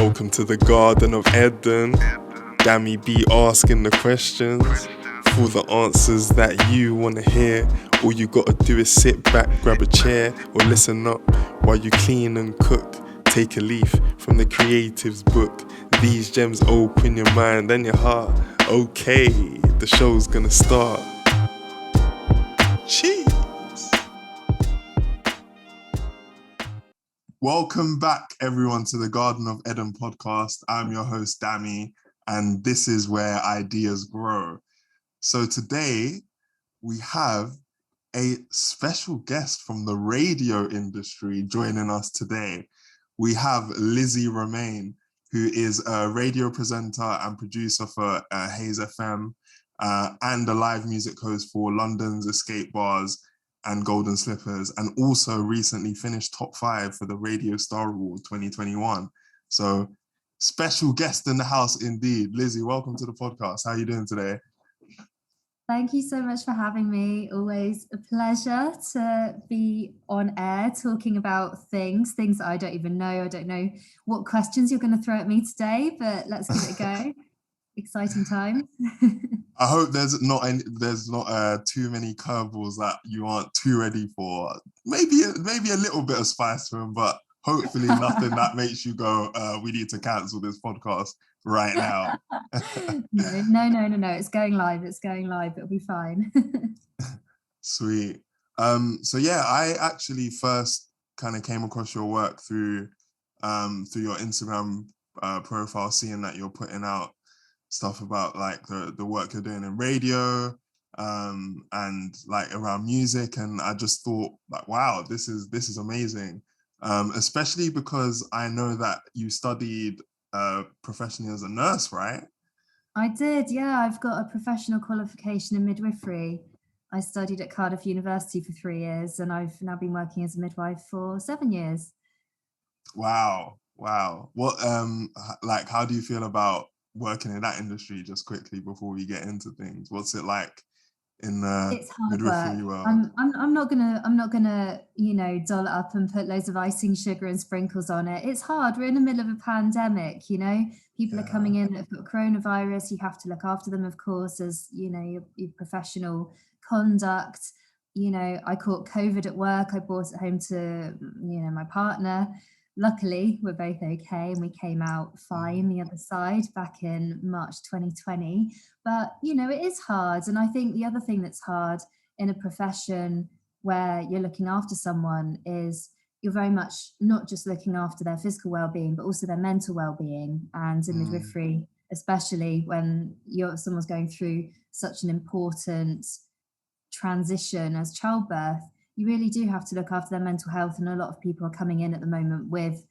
Welcome to the Garden of Eden. Dammy be asking the questions for the answers that you want to hear. All you gotta do is sit back, grab a chair, or listen up while you clean and cook. Take a leaf from the creative's book. These gems open your mind and your heart. Okay, the show's gonna start. Cheese! Welcome back, everyone, to the Garden of Eden podcast. I'm your host, Dammy, and this is where ideas grow. So today, we have a special guest from the radio industry joining us today. We have Lizzie Romain, who is a radio presenter and producer for Hayes FM and a live music host for London's Escape Bars and Golden Slippers, and also recently finished top 5 for the Radio Star Award 2021. So special guest in the house indeed. Lizzie, welcome to the podcast. How are you doing today? Thank you so much for having me. Always a pleasure to be on air talking about things that I don't even know. I don't know what questions you're going to throw at me today, but let's give it a go. Exciting times. I hope there's not too many curveballs that you aren't too ready for. Maybe a little bit of spice to them, but hopefully nothing that makes you go, we need to cancel this podcast right now. No. It's going live. It'll be fine. Sweet. So yeah, I actually first kind of came across your work through your Instagram profile, seeing that you're putting out stuff about like the work you're doing in radio and like around music, and I just thought like, wow, this is amazing, especially because I know that you studied professionally as a nurse, right? I did, yeah. I've got a professional qualification in midwifery. I studied at Cardiff University for 3 years, and I've now been working as a midwife for 7 years. Wow. What like, how do you feel about working in that industry, just quickly before we get into things? What's it like in the midwifery world? I'm not gonna doll it up and put loads of icing sugar and sprinkles on it. It's hard. We're in the middle of a pandemic, people are coming in that have got coronavirus. You have to look after them, of course, as your professional conduct. I caught COVID at work. I brought it home to my partner. Luckily, we're both okay, and we came out fine the other side back in March 2020. But, it is hard. And I think the other thing that's hard in a profession where you're looking after someone is you're very much not just looking after their physical well-being, but also their mental well-being. And in midwifery, especially when someone's going through such an important transition as childbirth, you really do have to look after their mental health. And a lot of people are coming in at the moment with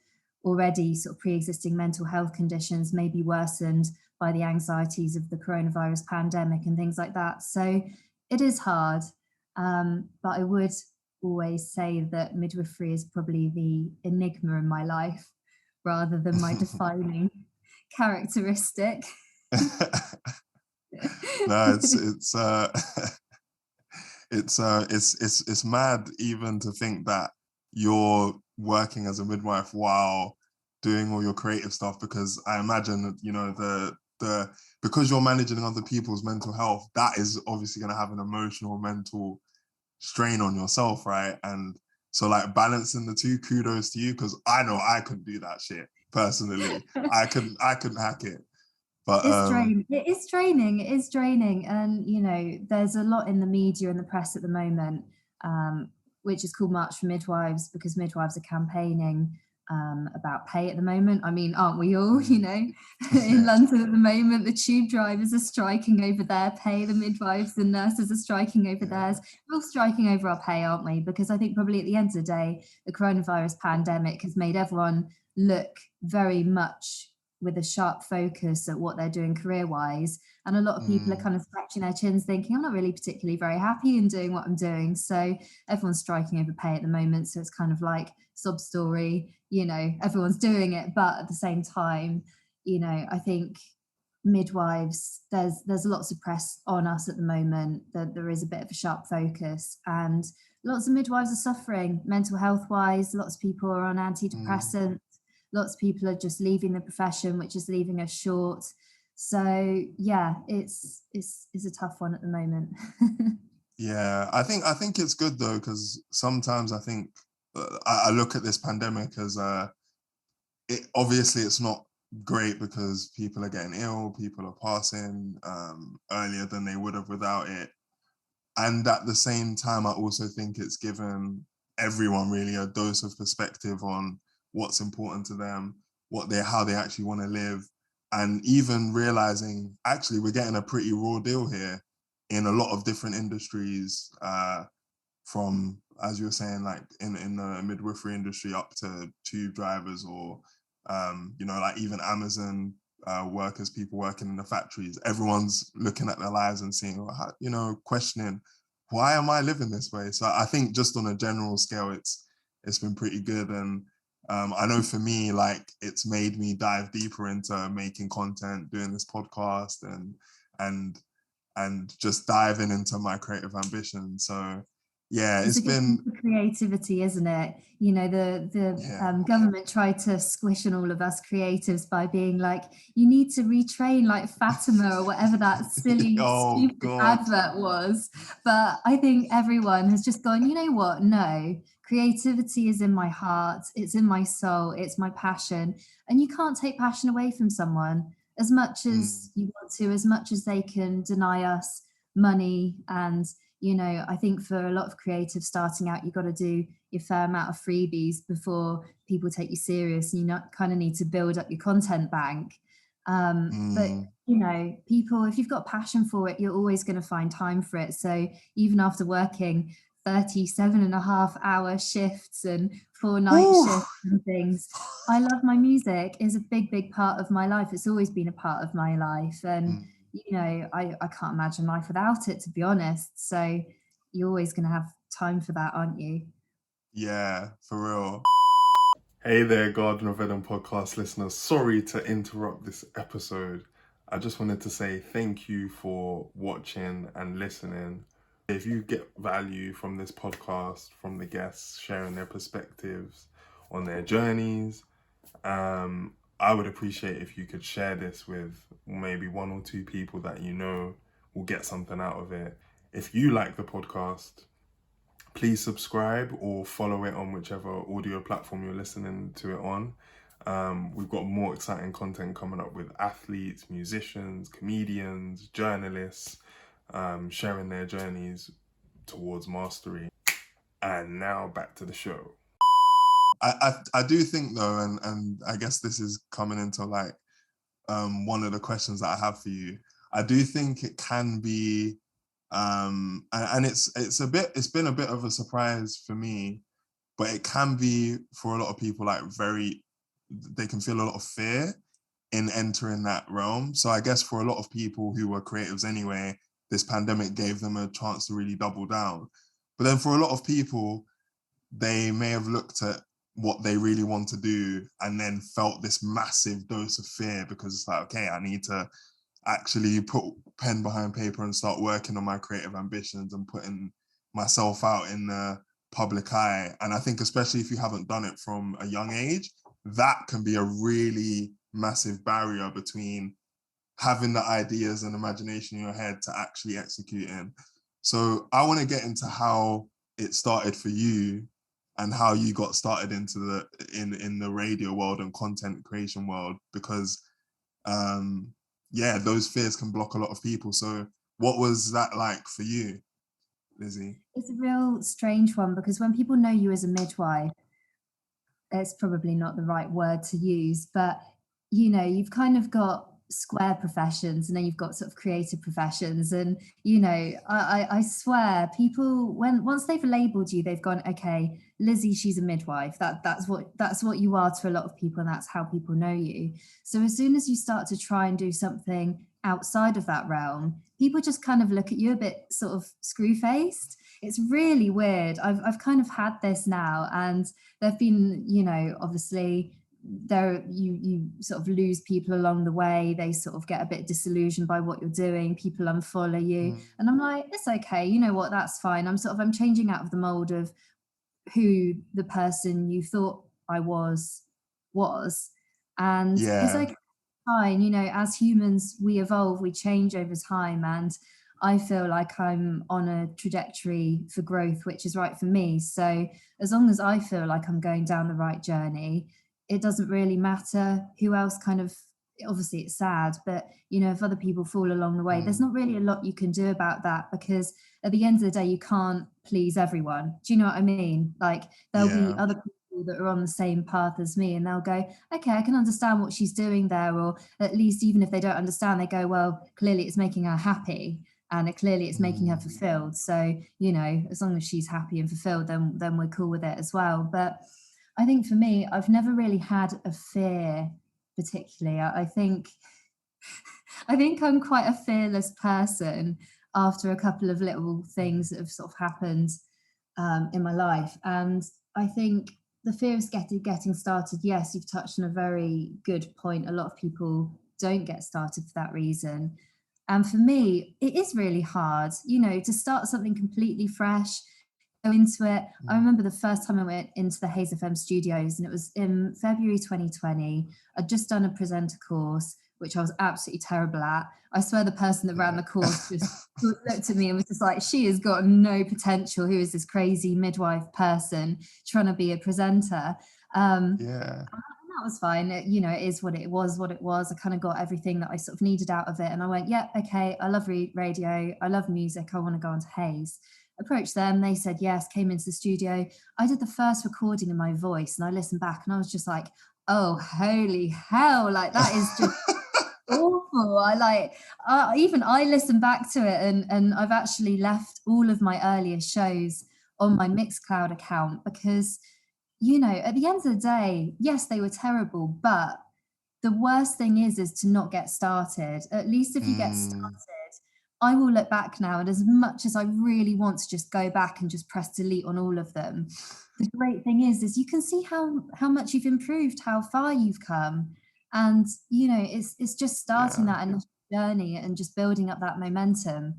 already sort of pre-existing mental health conditions, maybe worsened by the anxieties of the coronavirus pandemic and things like that. So it is hard. But I would always say that midwifery is probably the enigma in my life rather than my defining characteristic. No, it's mad even to think that you're working as a midwife while doing all your creative stuff, because I imagine that because you're managing other people's mental health, that is obviously going to have an emotional, mental strain on yourself, right? And so like balancing the two, kudos to you, because I know I couldn't do that shit personally. I couldn't hack it. But it is draining. And there's a lot in the media and the press at the moment, which is called March for Midwives, because midwives are campaigning about pay at the moment. I mean, aren't we all, in London at the moment, the tube drivers are striking over their pay, the midwives and nurses are striking over theirs. We're all striking over our pay, aren't we? Because I think probably at the end of the day, the coronavirus pandemic has made everyone look very much with a sharp focus at what they're doing career-wise. And a lot of people are kind of scratching their chins thinking, I'm not really particularly very happy in doing what I'm doing. So everyone's striking over pay at the moment. So it's kind of like sob story, everyone's doing it. But at the same time, I think midwives, there's lots of press on us at the moment that there is a bit of a sharp focus, and lots of midwives are suffering mental health wise. Lots of people are on antidepressants. lots of people are just leaving the profession, which is leaving us short. So yeah, it's a tough one at the moment. Yeah, I think it's good though, because sometimes I think I look at this pandemic as obviously it's not great because people are getting ill, people are passing earlier than they would have without it. And at the same time, I also think it's given everyone really a dose of perspective on what's important to them, how they actually want to live, and even realizing actually we're getting a pretty raw deal here in a lot of different industries, from, as you were saying, like in the midwifery industry up to tube drivers, or like even Amazon workers, people working in the factories. Everyone's looking at their lives and seeing, questioning, why am I living this way? So I think just on a general scale, it's been pretty good. And I know for me, like, it's made me dive deeper into making content, doing this podcast, and just diving into my creative ambition. So yeah, It's it's a good thing been, for creativity, isn't it? You know, yeah. government tried to squish on all of us creatives by being like, you need to retrain like Fatima or whatever that silly, Oh stupid God. advert was. But I think everyone has just gone, you know what? No, creativity is in my heart, it's in my soul, it's my passion. And you can't take passion away from someone as much Mm, as you want to, as much as they can deny us money. And I think for a lot of creatives starting out, you've got to do your fair amount of freebies before people take you serious, and you kind of need to build up your content bank. But mm. people, if you've got passion for it, you're always going to find time for it. So even after working 37.5-hour shifts and 4 night Whew. shifts and things, I love my music. Is a big part of my life. It's always been a part of my life. And Mm. I can't imagine life without it, to be honest. So you're always going to have time for that, aren't you? Yeah, for real. Hey there, Garden of Eden podcast listeners. Sorry to interrupt this episode. I just wanted to say thank you for watching and listening. If you get value from this podcast, from the guests sharing their perspectives on their journeys, I would appreciate if you could share this with maybe one or two people that you know will get something out of it. If you like the podcast, please subscribe or follow it on whichever audio platform you're listening to it on. We've got more exciting content coming up with athletes, musicians, comedians, journalists, sharing their journeys towards mastery. And now back to the show. I do think though, and I guess this is coming into like one of the questions that I have for you. I do think it can be, and it's been a bit of a surprise for me, but it can be for a lot of people like they can feel a lot of fear in entering that realm. So I guess for a lot of people who were creatives anyway, this pandemic gave them a chance to really double down. But then for a lot of people, they may have looked at what they really want to do and then felt this massive dose of fear, because it's like, okay, I need to actually put pen behind paper and start working on my creative ambitions and putting myself out in the public eye. And I think especially if you haven't done it from a young age, that can be a really massive barrier between having the ideas and imagination in your head to actually executing. So I want to get into how it started for you and how you got started into in the radio world and content creation world, because yeah, those fears can block a lot of people. So what was that like for you, Lizzie? It's a real strange one because when people know you as a midwife, it's probably not the right word to use, but you've kind of got square professions and then you've got sort of creative professions. And I swear people, when once they've labeled you, they've gone, okay, Lizzie, she's a midwife. That's what you are to a lot of people, and that's how people know you. So as soon as you start to try and do something outside of that realm, people just kind of look at you a bit sort of screw faced. It's really weird. I've kind of had this now, and there've been, obviously you sort of lose people along the way. They sort of get a bit disillusioned by what you're doing. People unfollow you. Mm. And I'm like, it's okay. You know what? That's fine. I'm changing out of the mold of who the person you thought I was was. And it's Yeah. okay, fine, you know, as humans, we evolve, we change over time. And I feel like I'm on a trajectory for growth, which is right for me. So as long as I feel like I'm going down the right journey, it doesn't really matter who else kind of, obviously it's sad, but you know, if other people fall along the way, there's Mm. not really a lot you can do about that, because at the end of the day, you can't please everyone. Do you know what I mean? Like, there'll be Yeah. other people that are on the same path as me, and they'll go, okay, I can understand what she's doing there. Or at least, even if they don't understand, they go, well, clearly it's making her happy, and clearly it's making her Mm. fulfilled. So, you know, as long as she's happy and fulfilled, then we're cool with it as well. But I think for me, I've never really had a fear particularly. I think I think I'm quite a fearless person after a couple of little things that have sort of happened in my life. And I think the fear of getting started, yes, you've touched on a very good point. A lot of people don't get started for that reason. And for me, it is really hard, you know, to start something completely fresh, go into it. I Mm. remember the first time I went into the Haze FM studios, and it was in February 2020. I'd just done a presenter course, which I was absolutely terrible at. I swear the person that ran Yeah. the course just looked at me and was just like, she has got no potential. Who is this crazy midwife person trying to be a presenter? Yeah. And that was fine. You know, it is what it was, what it was. I kind of got everything that I sort of needed out of it. And I went, yeah, okay, I love radio. I love music. I want to go on to Hayes. Approached them. They said yes, came into the studio. I did the first recording of my voice, and I listened back and I was just like, oh, holy hell. Like, that is just awful. I like, even I listened back to it, and I've actually left all of my earliest shows on my Mixcloud account, because, you know, at the end of the day, yes, they were terrible, but the worst thing is to not get started. At least if you get Mm. started, I will look back now, and as much as I really want to just go back and just press delete on all of them, the great thing is you can see how much you've improved, how far you've come. And you know, it's just starting Yeah. that initial journey and just building up that momentum.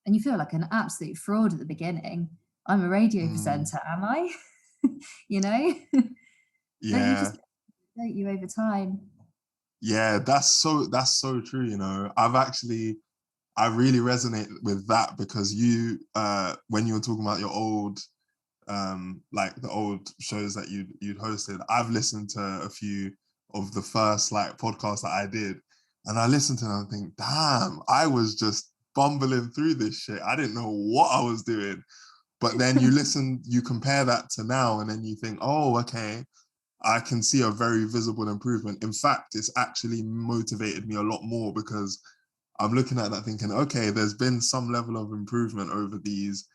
And you feel like an absolute fraud at the beginning. I'm a radio Mm. presenter, am I? You know? But you just Yeah. don't you over time. Yeah. That's so true. You know, I really resonate with that because when you were talking about your old like the old shows that you'd hosted, I've listened to a few of the first like podcasts that I did, and I listened to them and think, damn, I was just bumbling through this shit. I didn't know what I was doing. But then you compare that to now, and then you think, oh, okay, I can see a very visible improvement. In fact, it's actually motivated me a lot more because I'm looking at that thinking, okay, there's been some level of improvement over these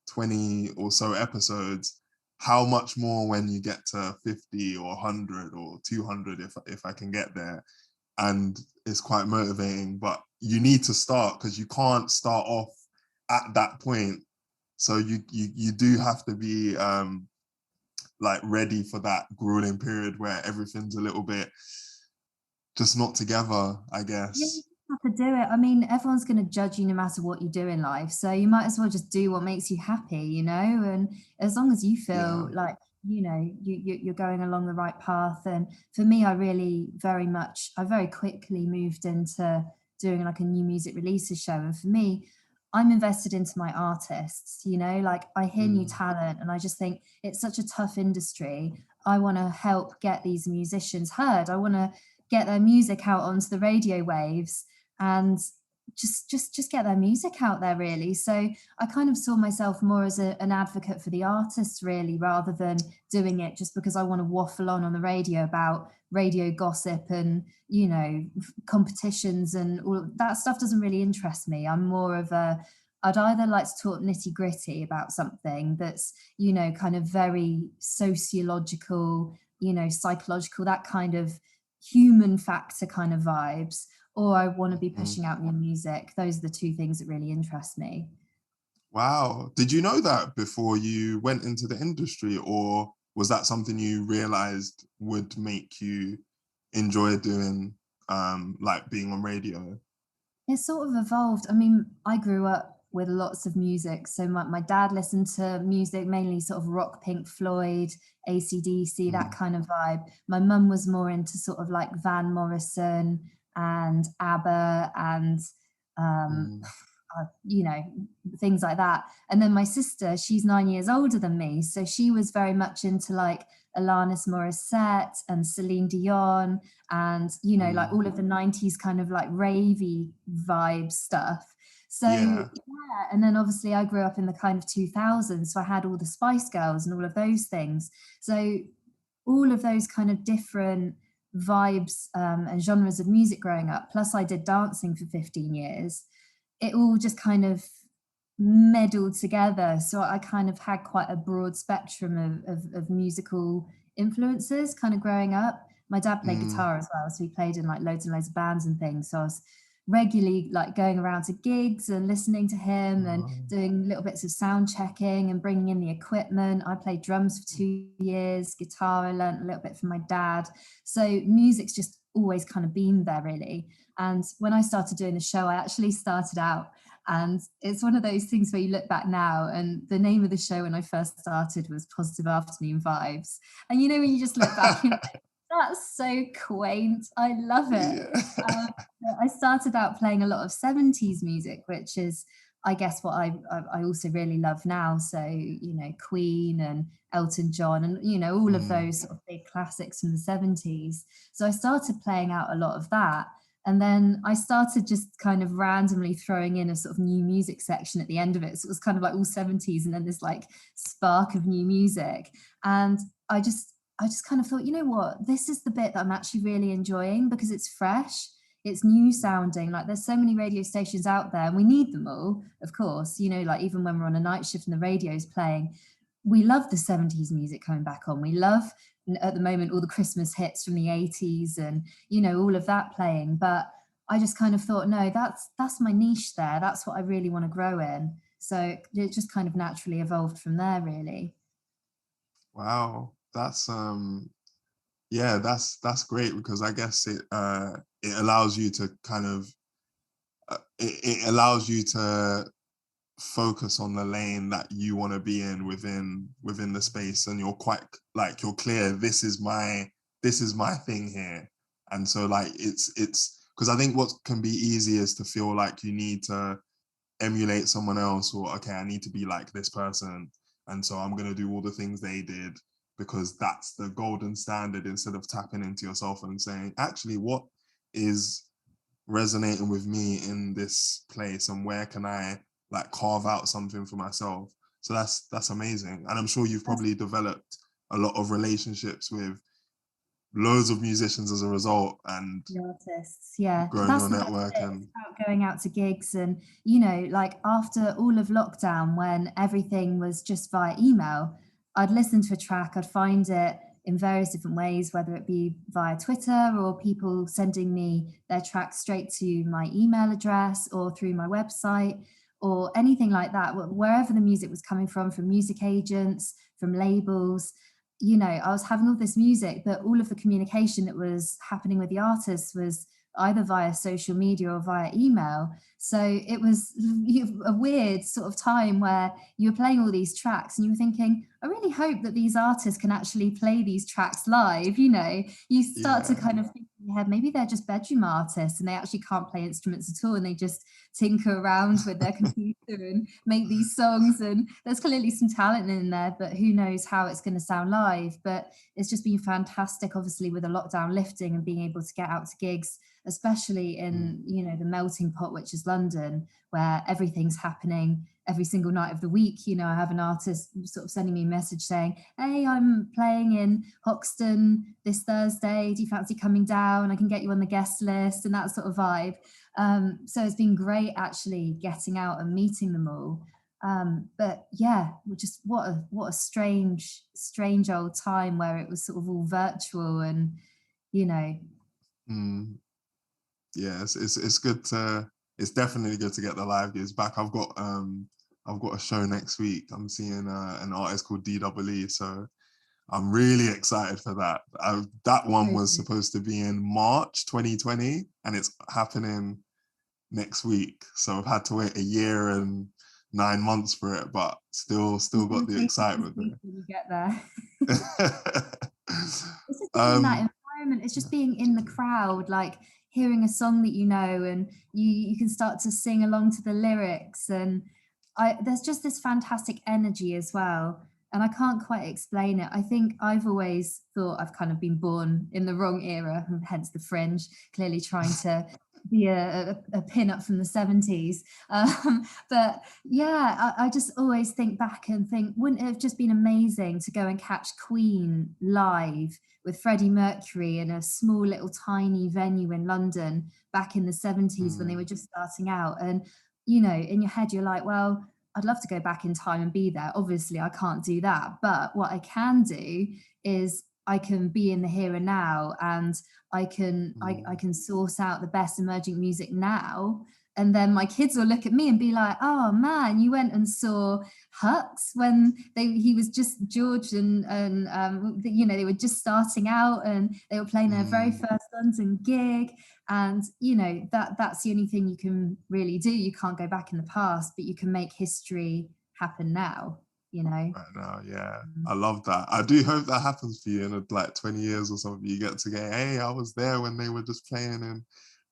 20 or so episodes. How much more when you get to 50 or 100 or 200 if I can get there? And it's quite motivating, but you need to start because you can't start off at that point. So you do have to be like ready for that grueling period where everything's a little bit just not together, I Yeah, you guess. just have to do it. I mean, everyone's going to judge you no matter what you do in life. So you might as well just do what makes you happy, you know? And as long as you Yeah. feel like, you know, you're going along the right path. And for me, I very quickly moved into doing like a new music releases show. And for me, I'm invested into my artists, you know, like I hear new Mm. talent and I just think it's such a tough industry. I want to help get these musicians heard. I want to get their music out onto the radio waves and just get their music out there, really. So I kind of saw myself more as an advocate for the artists, really, rather than doing it just because I want to waffle on the radio about radio gossip and, you know, competitions and all that stuff. Doesn't really interest me. I'm more of a, I'd either like to talk nitty gritty about something that's, you know, kind of very sociological, you know, psychological, that kind of human factor kind of vibes, or I want to be Mm. pushing out new music. Those are the two things that really interest me. Wow. Did you know that before you went into the industry, or was that something you realized would make you enjoy doing, like being on radio? It sort of evolved. I mean, I grew up with lots of music. So my dad listened to music, mainly sort of rock, Pink Floyd, AC/DC, that kind of vibe. My mum was more into sort of like Van Morrison and ABBA and um, Mm. you know, things like that. And then my sister, she's 9 years older than me, so she was very much into like Alanis Morissette and Celine Dion and, you know, like Mm. all of the 90s kind of like ravey vibe stuff. So Yeah. yeah, and then obviously I grew up in the kind of 2000s, so I had all the Spice Girls and all of those things. So all of those kind of different vibes and genres of music growing up, plus I did dancing for 15 years, it all just kind of meddled together. So I kind of had quite a broad spectrum of musical influences kind of growing up. My dad played Mm. guitar as well, so he played in like loads and loads of bands and things. So I was regularly like going around to gigs and listening to him and doing little bits of sound checking and bringing in the equipment. I played drums for 2 years, guitar I learned a little bit from my dad. So music's just always kind of been there really. And when I started doing the show, I actually started out, and it's one of those things where you look back now, and the name of the show when I first started was Positive Afternoon Vibes. And you know, when you just look back and that's so quaint. I love it. Yeah. Um, I started out playing a lot of 70s music, which is, I guess, what I also really love now. So, you know, Queen and Elton John and, you know, all of Mm. those sort of big classics from the 70s. So I started playing out a lot of that. And then I started just kind of randomly throwing in a sort of new music section at the end of it. So it was kind of like all 70s and then this like spark of new music. And I just kind of thought, you know what, this is the bit that I'm actually really enjoying because it's fresh, it's new sounding. Like there's so many radio stations out there and we need them all, of course, you know, like even when we're on a night shift and the radio's playing, we love the 70s music coming back on. We love at the moment all the Christmas hits from the 80s and, you know, all of that playing. But I just kind of thought, no, that's my niche there. That's what I really want to grow in. So it just kind of naturally evolved from there, really. Wow. That's great because I guess it allows you to kind of it allows you to focus on the lane that you want to be in within the space, and you're quite like you're clear, this is my thing here. And so like it's because I think what can be easy is to feel like you need to emulate someone else, or okay, I need to be like this person, and so I'm going to do all the things they did because that's the golden standard, instead of tapping into yourself and saying, actually, what is resonating with me in this place, and where can I like carve out something for myself? So that's amazing. And I'm sure you've probably developed a lot of relationships with loads of musicians as a result, and The artists, yeah. growing That's your the best network. bit. It's And about going out to gigs and, you know, like after all of lockdown when everything was just via email, I'd listen to a track, I'd find it in various different ways, whether it be via Twitter or people sending me their tracks straight to my email address or through my website or anything like that, wherever the music was coming from music agents, from labels. You know, I was having all this music, but all of the communication that was happening with the artists was either via social media or via email. So it was a weird sort of time where you were playing all these tracks and you were thinking, I really hope that these artists can actually play these tracks live. You know, you start to yeah, kind of think in your head, maybe they're just bedroom artists and they actually can't play instruments at all and they just tinker around with their computer and make these songs. And there's clearly some talent in there, but who knows how it's going to sound live. But it's just been fantastic, obviously, with the lockdown lifting and being able to get out to gigs, especially mm, in, you know, the melting pot, which is London, where everything's happening every single night of the week. You know, I have an artist sort of sending me a message saying, hey, I'm playing in Hoxton this Thursday. Do you fancy coming down? I can get you on the guest list and that sort of vibe. So it's been great actually getting out and meeting them all. But yeah, just what a strange old time where it was sort of all virtual and, you know. mm, yeah, it's good to it's definitely good to get the live gigs back. I've got a show next week. I'm seeing an artist called DWE, so I'm really excited for that. That one was supposed to be in March 2020, and it's happening next week. So I've had to wait a year and 9 months for it, but still It's got gonna the take you excitement 6 weeks when you get there. there. It's just being in that um, environment. It's just being in the crowd, like hearing a song that you know, and you can start to sing along to the lyrics. And there's just this fantastic energy as well. And I can't quite explain it. I think I've always thought I've kind of been born in the wrong era, and hence the fringe, clearly trying to be a pin-up from the 70s. But yeah, I just always think back and think, wouldn't it have just been amazing to go and catch Queen live with Freddie Mercury in a small little tiny venue in London back in the 70s when they were mm, just starting out? And, you know, in your head, you're like, well, I'd love to go back in time and be there. Obviously, I can't do that. But what I can do is I can be in the here and now, and I mm, can source out the best emerging music now. And then my kids will look at me and be like, "Oh man, you went and saw Hux when he was just George and you know, they were just starting out and they were playing their very mm. first London gig." And you know, that's the only thing you can really do. You can't go back in the past, but you can make history happen now, you know. Right now, yeah. Mm. I love that. I do hope that happens for you in like 20 years or something. You get to go, hey, I was there when they were just playing in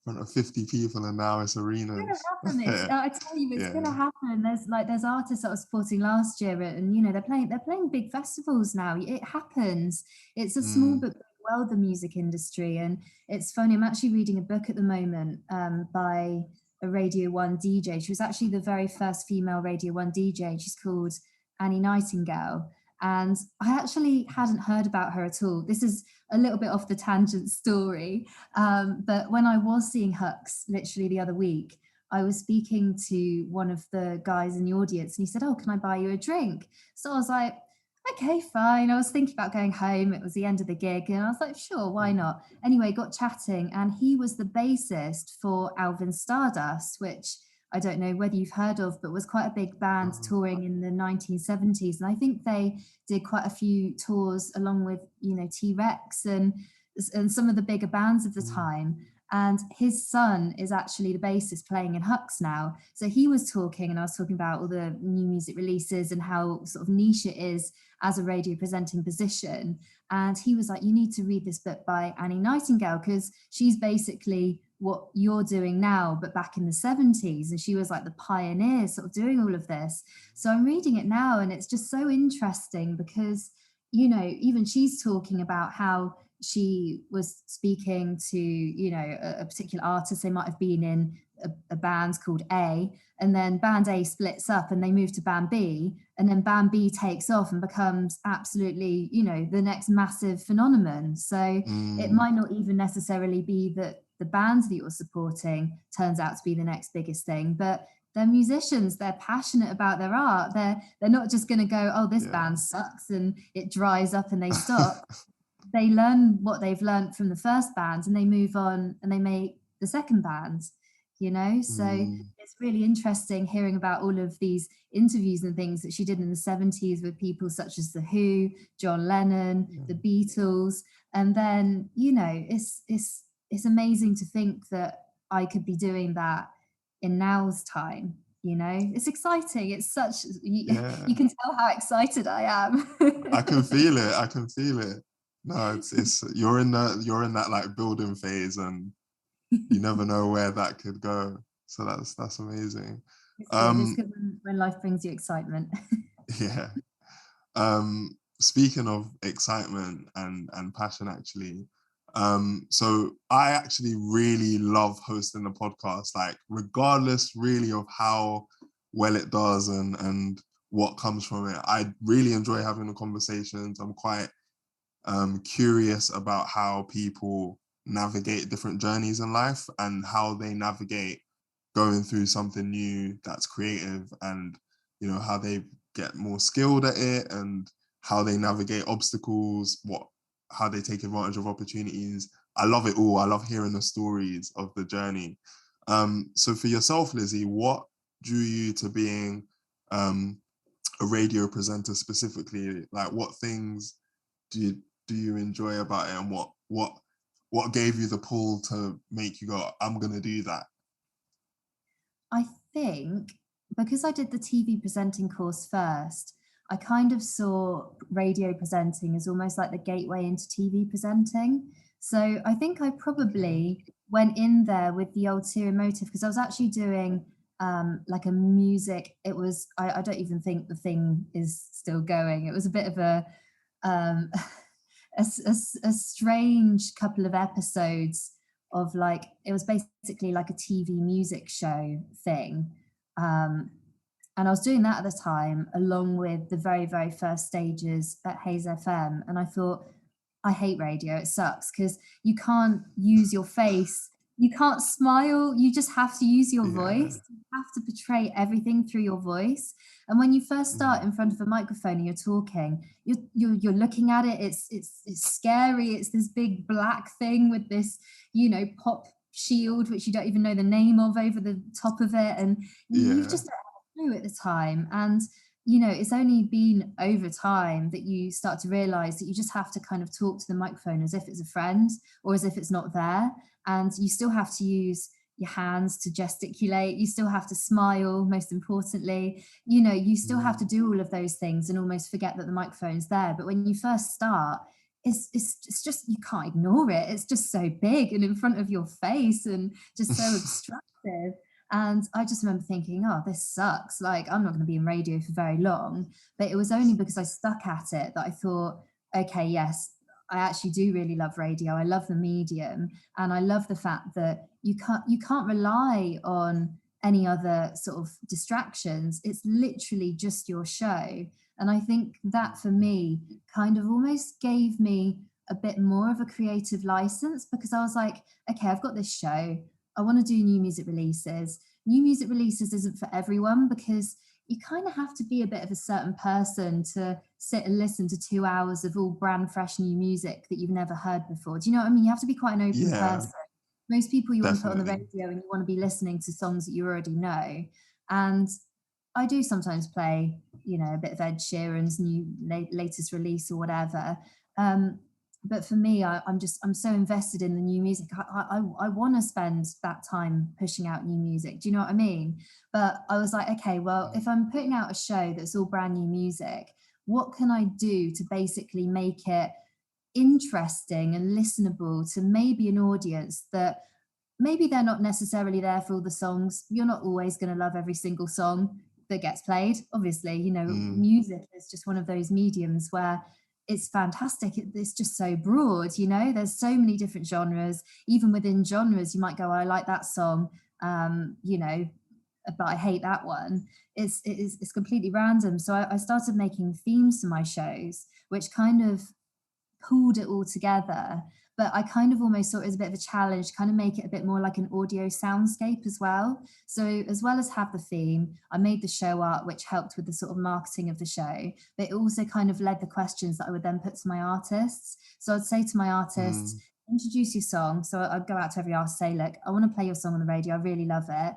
front of 50 people and now it's Gonna arenas. happen. It's I tell you, it's Yeah. gonna happen. There's artists that I was supporting last year, and you know they're playing big festivals now. It happens. It's a small Mm, but big world, the music industry, and it's funny. I'm actually reading a book at the moment by a Radio One DJ. She was actually the very first female Radio One DJ. She's called Annie Nightingale, and I actually hadn't heard about her at all. This is a little bit off the tangent story, but when I was seeing Hux literally the other week, I was speaking to one of the guys in the audience and he said, "Oh, can I buy you a drink?" So I was like, "Okay, fine." I was thinking about going home. It was the end of the gig. And I was like, "Sure, why mm, not?" Anyway, got chatting. And he was the bassist for Alvin Stardust, which I don't know whether you've heard of, but was quite a big band mm, touring in the 1970s. And I think they did quite a few tours along with, you know, T Rex and some of the bigger bands of the mm, time. And his son is actually the bassist playing in Hux now. So he was talking, and I was talking about all the new music releases and how sort of niche it is as a radio presenting position. And he was like, "You need to read this book by Annie Nightingale because she's basically what you're doing now, but back in the 70s." And she was like the pioneer sort of doing all of this. So I'm reading it now, and it's just so interesting because, you know, even she's talking about how she was speaking to, you know, a particular artist. They might have been in a band called A, and then band A splits up and they move to band B, and then band B takes off and becomes absolutely, you know, the next massive phenomenon. So it mm. might not even necessarily be that the bands that you're supporting turns out to be the next biggest thing, but they're musicians, they're passionate about their art. They're not just going to go, "Oh, this Yeah. band sucks," and it dries up and they stop. They learn what they've learned from the first band and they move on and they make the second band, you know. So Mm, it's really interesting hearing about all of these interviews and things that she did in the 70s with people such as the Who, John Lennon, yeah. the Beatles. And then, you know, it's amazing to think that I could be doing that in now's time. You know, it's exciting. It's such you Yeah. can tell how excited I I am. can feel it. I can feel it. No, it's you're in that like building phase and you never know where that could go. So that's amazing. It's good. It's Um, good when life brings you excitement. yeah. Speaking of excitement and passion, actually, so I actually really love hosting the podcast. Like, regardless, really, of how well it does and what comes from it, I really enjoy having the conversations. I'm quite curious about how people navigate different journeys in life and how they navigate going through something new that's creative, and how they get more skilled at it, and how they navigate obstacles, how they take advantage of opportunities. I love it all. I love hearing the stories of the journey. So for yourself, Lizzie, what drew you to being um, a radio presenter specifically? Like, what things do you enjoy about it, and what gave you the pull to make you go, I'm gonna do that? I think because I did the TV presenting course first, I kind of saw radio presenting as almost like the gateway into TV presenting. So I think I Okay. probably went in there with the ulterior motive because I was actually doing like a music. It was, I don't even think the thing is still going. It was a bit of um, a strange couple of episodes of like, it was basically like a TV music show thing. Um, and I was doing that at the time, along with the very, very first stages at Hayes FM. And I thought, I hate radio. It sucks because you can't use your face. You can't smile. You just have to use your Yeah. voice. You have to portray everything through your voice. And when you first start Mm. in front of a microphone and you're talking, you're looking at it. It's scary. It's this big black thing with this, pop shield which you don't even know the name of over the top of it, and you've Yeah. just don't have a clue at the time. And it's only been over time that you start to realize that you just have to kind of talk to the microphone as if it's a friend or as if it's not there. And you still have to use your hands to gesticulate. You still have to smile, most importantly. You still have Mm. to do all of those things and almost forget that the microphone's there. But when you first start, it's just, you can't ignore it. It's just so big and in front of your face and just so obstructive. And I just remember thinking, oh, this sucks. Like, I'm not going to be in radio for very long. But it was only because I stuck at it that I thought, okay, yes, I actually do really love radio. I love the medium. And I love the fact that you can't rely on any other sort of distractions. It's literally just your show. And I think that for me kind of almost gave me a bit more of a creative license because I was like, okay, I've got this show. I want to do new music releases. New music releases isn't for everyone because you kind of have to be a bit of a certain person to sit and listen to 2 hours of all brand fresh new music that you've never heard before. Do you know what I mean? You have to be quite an open Yeah, person. Most people you want to put on the definitely. radio and you want to be listening to songs that you already know. And I do sometimes play, a bit of Ed Sheeran's new latest release or whatever. Um, but for me, I'm so invested in the new music. I want to spend that time pushing out new music. Do you know what I mean? But I was like, okay, well, Mm. if I'm putting out a show that's all brand new music, what can I do to basically make it interesting and listenable to maybe an audience that maybe they're not necessarily there for all the songs. You're not always going to love every single song that gets played. Obviously, Mm. music is just one of those mediums where it's fantastic. It's just so broad, there's so many different genres. Even within genres, you might go, I like that song, but I hate that one. It's completely random. So I started making themes to my shows, which kind of pulled it all together. But I kind of almost saw it as a bit of a challenge, kind of make it a bit more like an audio soundscape as well. So as well as have the theme, I made the show art, which helped with the sort of marketing of the show. But it also kind of led the questions that I would then put to my artists. So I'd say to my artists, Mm. introduce your song. So I'd go out to every artist, say, look, I want to play your song on the radio. I really love it.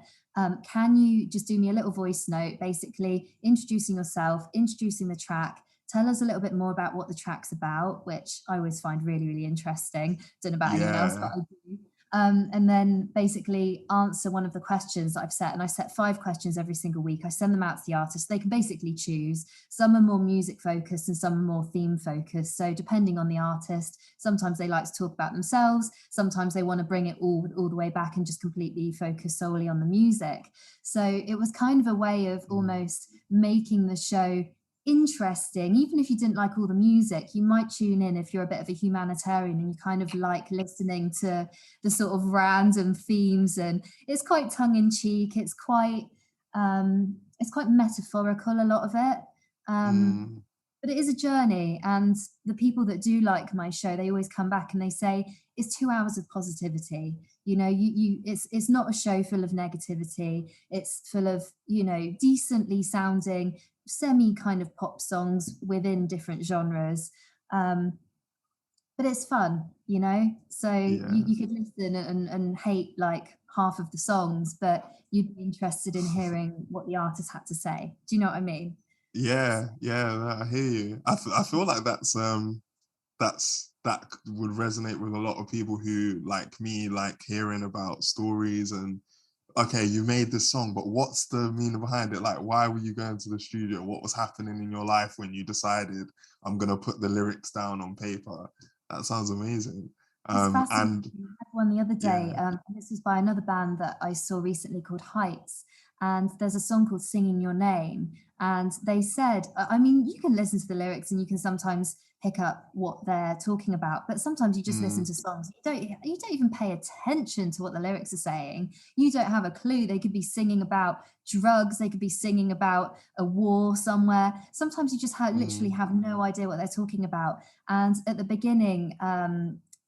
Can you just do me a little voice note, basically introducing yourself, introducing the track, tell us a little bit more about what the track's about, which I always find really, really interesting. Don't know about anyone else, but Yeah. I do. And then basically answer one of the questions that I've set. And I set 5 questions every single week. I send them out to the artists. They can basically choose. Some are more music focused and some are more theme focused. So depending on the artist, sometimes they like to talk about themselves. Sometimes they want to bring it all the way back and just completely focus solely on the music. So it was kind of a way of Mm. almost making the show interesting. Even if you didn't like all the music, you might tune in if you're a bit of a humanitarian and you kind of like listening to the sort of random themes. And it's quite tongue-in-cheek, it's quite metaphorical, a lot of it. Mm. But it is a journey, and the people that do like my show, they always come back and they say it's 2 hours of positivity. It's not a show full of negativity. It's full of decently sounding semi kind of pop songs within different genres. um but it's fun, so you Yeah. could listen and hate like half of the songs, but you'd be interested in hearing what the artist had to say. Do you know what I mean? Yeah, yeah, no, I hear you. I feel like that would resonate with a lot of people who, like me, like hearing about stories and okay, you made this song, but what's the meaning behind it? Like, why were you going to the studio? What was happening in your life when you decided I'm gonna put the lyrics down on paper? That sounds amazing. It's fascinating. And I had one the other day, yeah, and this is by another band that I saw recently called Heights. And there's a song called Singing Your Name. And they said, I mean, you can listen to the lyrics and you can sometimes pick up what they're talking about, but sometimes you just listen mm, to songs. You don't even pay attention to what the lyrics are saying. You don't have a clue. They could be singing about drugs, they could be singing about a war somewhere. Sometimes you just literally mm, have no idea what they're talking about. And at the beginning,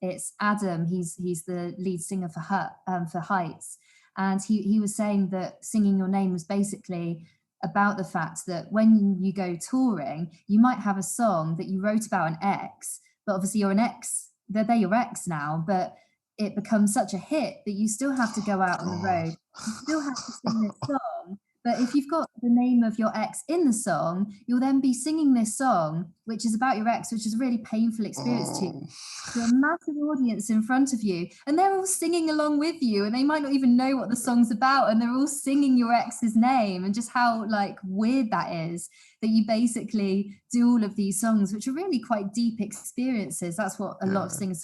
it's Adam. He's the lead singer for Heights, and he was saying that singing your name was basically about the fact that when you go touring, you might have a song that you wrote about an ex, but obviously you're an ex. They're your ex now, but it becomes such a hit that you still have to go out on the God. road. You still have to sing this song. But if you've got the name of your ex in the song, you'll then be singing this song, which is about your ex, which is a really painful experience to Oh, a massive audience in front of you, and they're all singing along with you, and they might not even know what the song's about, and they're all singing your ex's name, and just how like weird that is, that you basically do all of these songs which are really quite deep experiences. That's what a lot of yeah.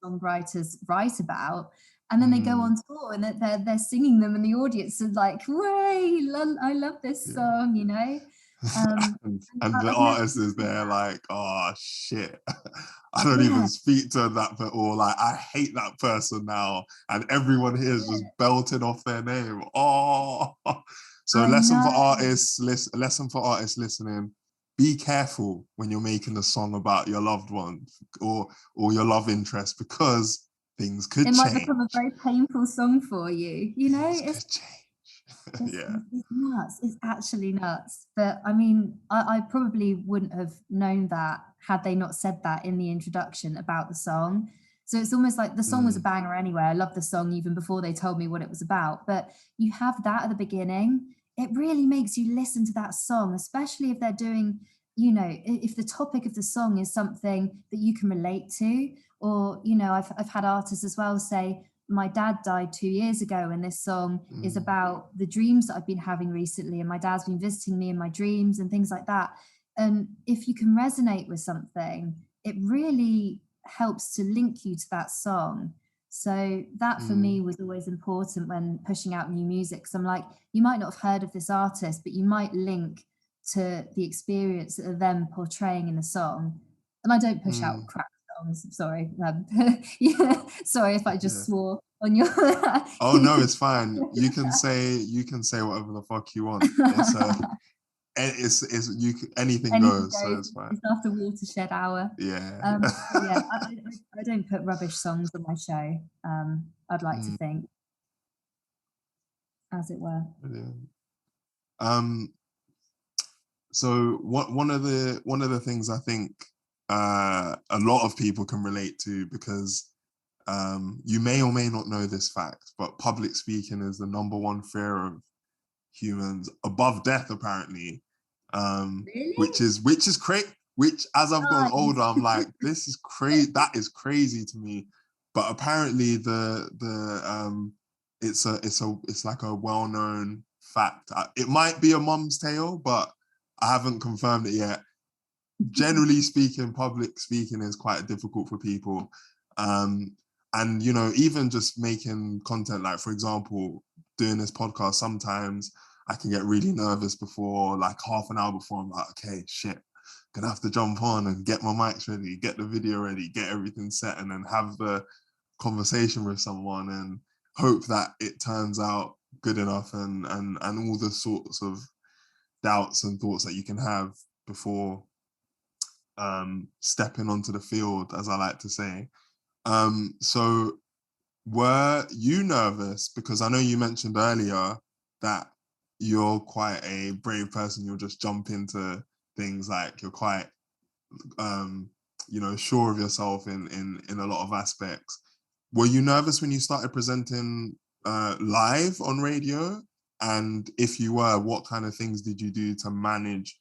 songwriters write about. And then they go Mm, on tour and they're singing them, and the audience is like, "Way, I love this yeah. song," you know. Um, And the I've never artist is seen there that. like, oh shit. I don't even Yeah, speak to that or like I hate that person now. And everyone here is just yeah, belting off their name. Oh, so I know. lesson for artists listening. Be careful when you're making a song about your loved one or your love interest because things could It might change. become a very painful song for you. You know, Things could change. it's, Yeah. it's nuts. It's actually nuts. But I mean, I probably wouldn't have known that had they not said that in the introduction about the song. So it's almost like the song was a Mm, banger anyway. I love the song even before they told me what it was about. But you have that at the beginning. It really makes you listen to that song, especially if they're doing, if the topic of the song is something that you can relate to. Or, I've had artists as well say, my dad died 2 years ago, and this song is mm, about the dreams that I've been having recently, and my dad's been visiting me in my dreams and things like that. And if you can resonate with something, it really helps to link you to that song. So that for me mm, was always important when pushing out new music. So I'm like, you might not have heard of this artist, but you might link to the experience of them portraying in a song. And I don't push out mm. crap songs. I'm sorry. Yeah, sorry if I just Yeah. swore on your. Oh no, it's fine. You can say whatever the fuck you want. It's anything Anything goes, so goes. it's fine. It's after Watershed Hour. Yeah. But yeah, I don't put rubbish songs on my show. I'd like to Mm, think, as it were. brilliant. Um, so one of the things I think a lot of people can relate to because you may or may not know this fact, but public speaking is the number one fear of humans above death, apparently. Really? Which is crazy. Which, as I've gotten older, Nice. I'm like, this is crazy. That is crazy to me. But apparently, it's like a well known fact. It might be a mum's tale, but I haven't confirmed it yet. Generally speaking, public speaking is quite difficult for people. Um, and even just making content, like for example, doing this podcast, sometimes I can get really nervous before, like half an hour before. I'm like, okay, shit, gonna have to jump on and get my mics ready, get the video ready, get everything set, and then have the conversation with someone and hope that it turns out good enough and all the sorts of doubts and thoughts that you can have before stepping onto the field, as I like to say. So were you nervous? Because I know you mentioned earlier that you're quite a brave person. You'll just jump into things, like you're quite, um, sure of yourself in a lot of aspects. Were you nervous when you started presenting live on radio? And if you were, what kind of things did you do to manage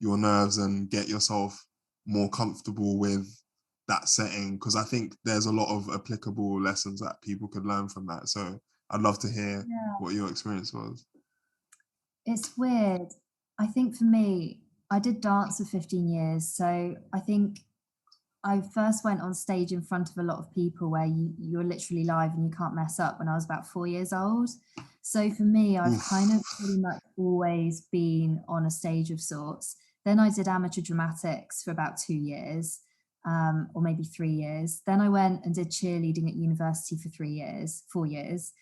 your nerves and get yourself more comfortable with that setting? Because I think there's a lot of applicable lessons that people could learn from that. So I'd love to hear Yeah. what your experience was. It's weird. I think for me, I did dance for 15 years. So I think I first went on stage in front of a lot of people where you're literally live and you can't mess up when I was about 4 years old. So for me, I've kind of Oof. pretty much always been on a stage of sorts. Then I did amateur dramatics for about 2 years, or maybe 3 years. Then I went and did cheerleading at university for 3 years, 4 years.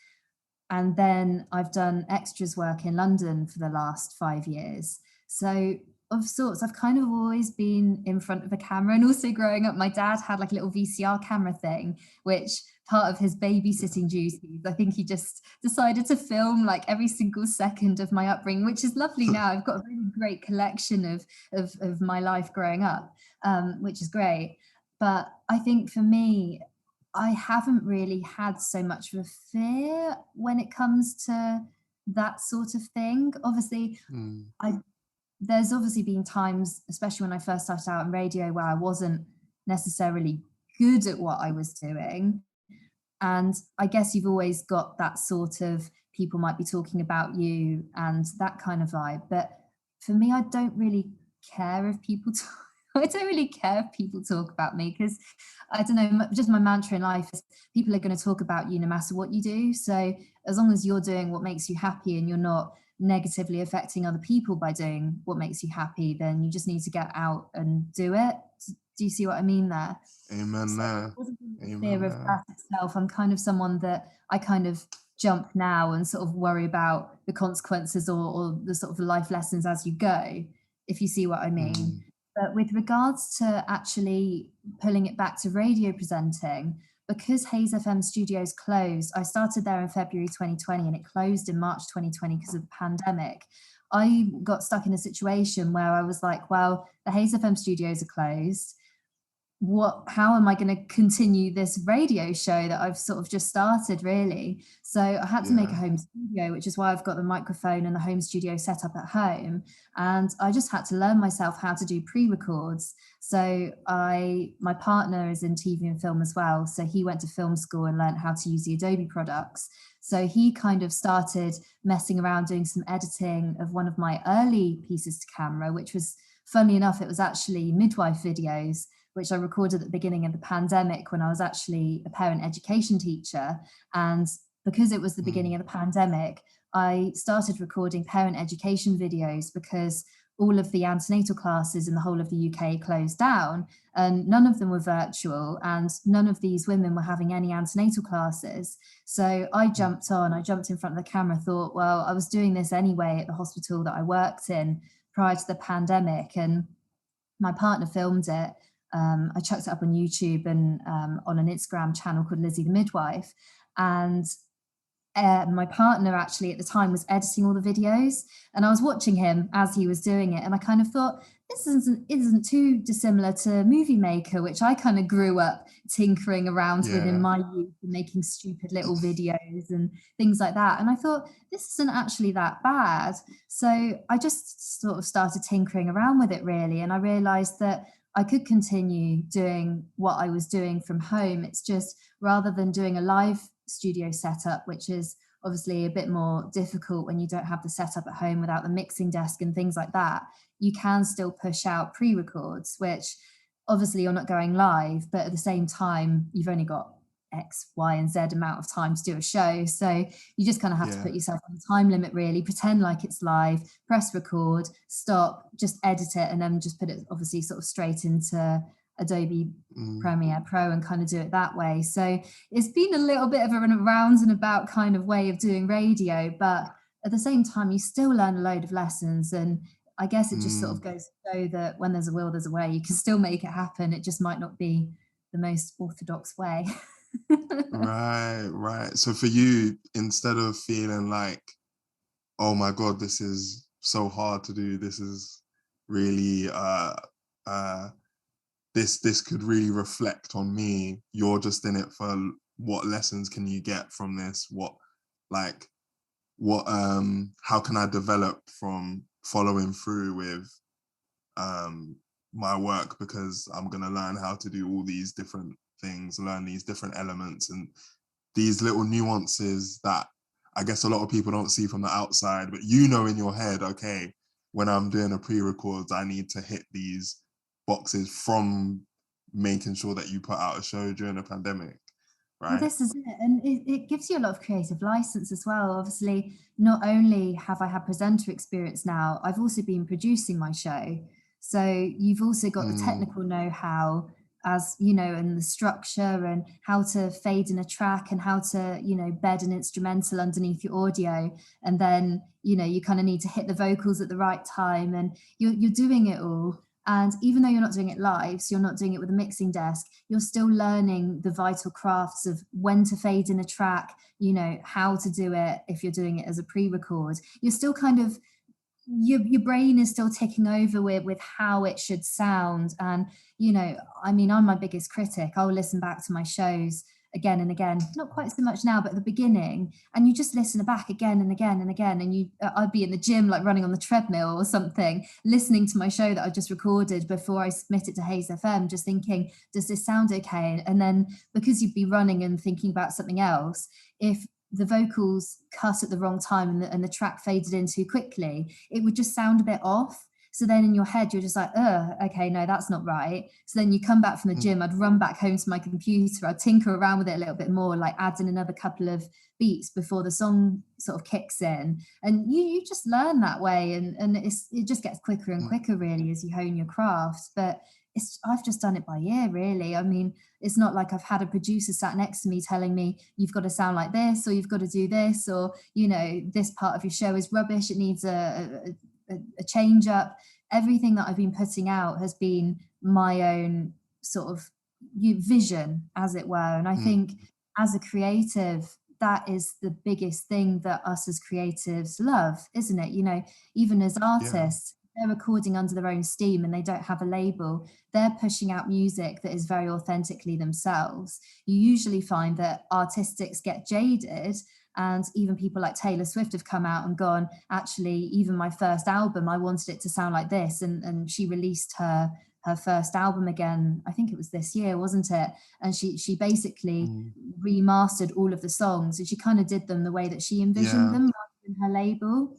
And then I've done extras work in London for the last 5 years. So, of sorts, I've kind of always been in front of a camera. And also growing up, my dad had like a little VCR camera thing, which part of his babysitting duties, I think he just decided to film like every single second of my upbringing, which is lovely now. I've got a really great collection of my life growing up, which is great. But I think for me, I haven't really had so much of a fear when it comes to that sort of thing. Obviously, Mm, I there's obviously been times, especially when I first started out in radio, where I wasn't necessarily good at what I was doing. And I guess you've always got that sort of people might be talking about you and that kind of vibe. But for me, I don't really care if people talk. I don't really care if people talk about me because I don't know, just my mantra in life is people are going to talk about you no matter what you do. So as long as you're doing what makes you happy and you're not negatively affecting other people by doing what makes you happy, then you just need to get out and do it. Do you see what I mean there? amen So it there. wasn't really the Amen fear of there. that itself. I'm kind of someone that I kind of jump now and sort of worry about the consequences or the sort of life lessons as you go, if you see what I mean. Mm, But with regards to actually pulling it back to radio presenting, because Hayes FM Studios closed, I started there in February 2020 and it closed in March 2020 because of the pandemic. I got stuck in a situation where I was like, well, the Hayes FM studios are closed. How am I going to continue this radio show that I've sort of just started, really? So I had to make a yeah. home studio, which is why I've got the microphone and the home studio set up at home. And I just had to learn myself how to do pre-records. So my partner is in TV and film as well. So he went to film school and learned how to use the Adobe products. So he kind of started messing around doing some editing of one of my early pieces to camera, which was, funnily enough, it was actually midwife videos, which I recorded at the beginning of the pandemic when I was actually a parent education teacher. And because it was the beginning Mm, of the pandemic, I started recording parent education videos because all of the antenatal classes in the whole of the UK closed down and none of them were virtual and none of these women were having any antenatal classes. So I mm, jumped in front of the camera, thought, well, I was doing this anyway at the hospital that I worked in prior to the pandemic and my partner filmed it. I chucked it up on YouTube and on an Instagram channel called Lizzie the Midwife. And my partner actually at the time was editing all the videos, and I was watching him as he was doing it, and I kind of thought this isn't too dissimilar to Movie Maker, which I kind of grew up tinkering around with in yeah. my youth and making stupid little videos and things like that. And I thought this isn't actually that bad. So I just sort of started tinkering around with it really, and I realized that I could continue doing what I was doing from home. It's just rather than doing a live studio setup, which is obviously a bit more difficult when you don't have the setup at home without the mixing desk and things like that, you can still push out pre-records, which obviously you're not going live, but at the same time, you've only got X, Y, and Z amount of time to do a show. So you just kind of have to Yeah. put yourself on a time limit, really, pretend like it's live, press record, stop, just edit it, and then just put it obviously sort of straight into Adobe Mm, Premiere Pro and kind of do it that way. So it's been a little bit of a rounds and about kind of way of doing radio, but at the same time, you still learn a load of lessons. And I guess it just sort of mm. goes to show that when there's a will, there's a way. You can still make it happen. It just might not be the most orthodox way. Right, right. So for you, instead of feeling like, oh my God, this is so hard to do, this is really uh this could really reflect on me, you're just in it for what lessons can you get from this? Like how can I develop from following through with um my work, because I'm gonna learn how to do all these different things, learn these different elements and these little nuances that I guess a lot of people don't see from the outside, but you know in your head, okay, when I'm doing a pre-record, I need to hit these boxes from making sure that you put out a show during a pandemic, Well, right? this is it. And it gives you a lot of creative license as well. Obviously, not only have I had presenter experience now, I've also been producing my show. So you've also got the Mm, technical know-how, as you know, and the structure and how to fade in a track and how to, bed an instrumental underneath your audio. And then, you kind of need to hit the vocals at the right time, and you're doing it all. And even though you're not doing it live, so you're not doing it with a mixing desk, you're still learning the vital crafts of when to fade in a track, how to do it if you're doing it as a pre-record. You're still kind of, your brain is still ticking over with how it should sound. And I mean, I'm my biggest critic. I'll listen back to my shows again and again, not quite so much now, but at the beginning, and you just listen back again and again and again, and I'd be in the gym, like running on the treadmill or something, listening to my show that I just recorded before I submit it to Hayes FM, just thinking, does this sound okay? And then, because you'd be running and thinking about something else, if the vocals cut at the wrong time and the track faded in too quickly, it would just sound a bit off. So then in your head, you're just like, okay, no, that's not right. So then you come back from the mm, gym, I'd run back home to my computer, I'd tinker around with it a little bit more, like add in another couple of beats before the song sort of kicks in. And you just learn that way. And it just gets quicker and mm. quicker, really, as you hone your craft. But I've just done it by ear, really. I mean, it's not like I've had a producer sat next to me telling me, you've got to sound like this, or you've got to do this, or, this part of your show is rubbish, it needs a change up. Everything that I've been putting out has been my own sort of vision, as it were. And I Mm, think as a creative, that is the biggest thing that us as creatives love, isn't it? Even as yeah. artists, they're recording under their own steam and they don't have a label. They're pushing out music that is very authentically themselves. You usually find that artistics get jaded, and even people like Taylor Swift have come out and gone, actually, even my first album, I wanted it to sound like this. And she released her first album again, I think it was this year, wasn't it? And she basically Mm, remastered all of the songs, and she kind of did them the way that she envisioned yeah. them rather than her label.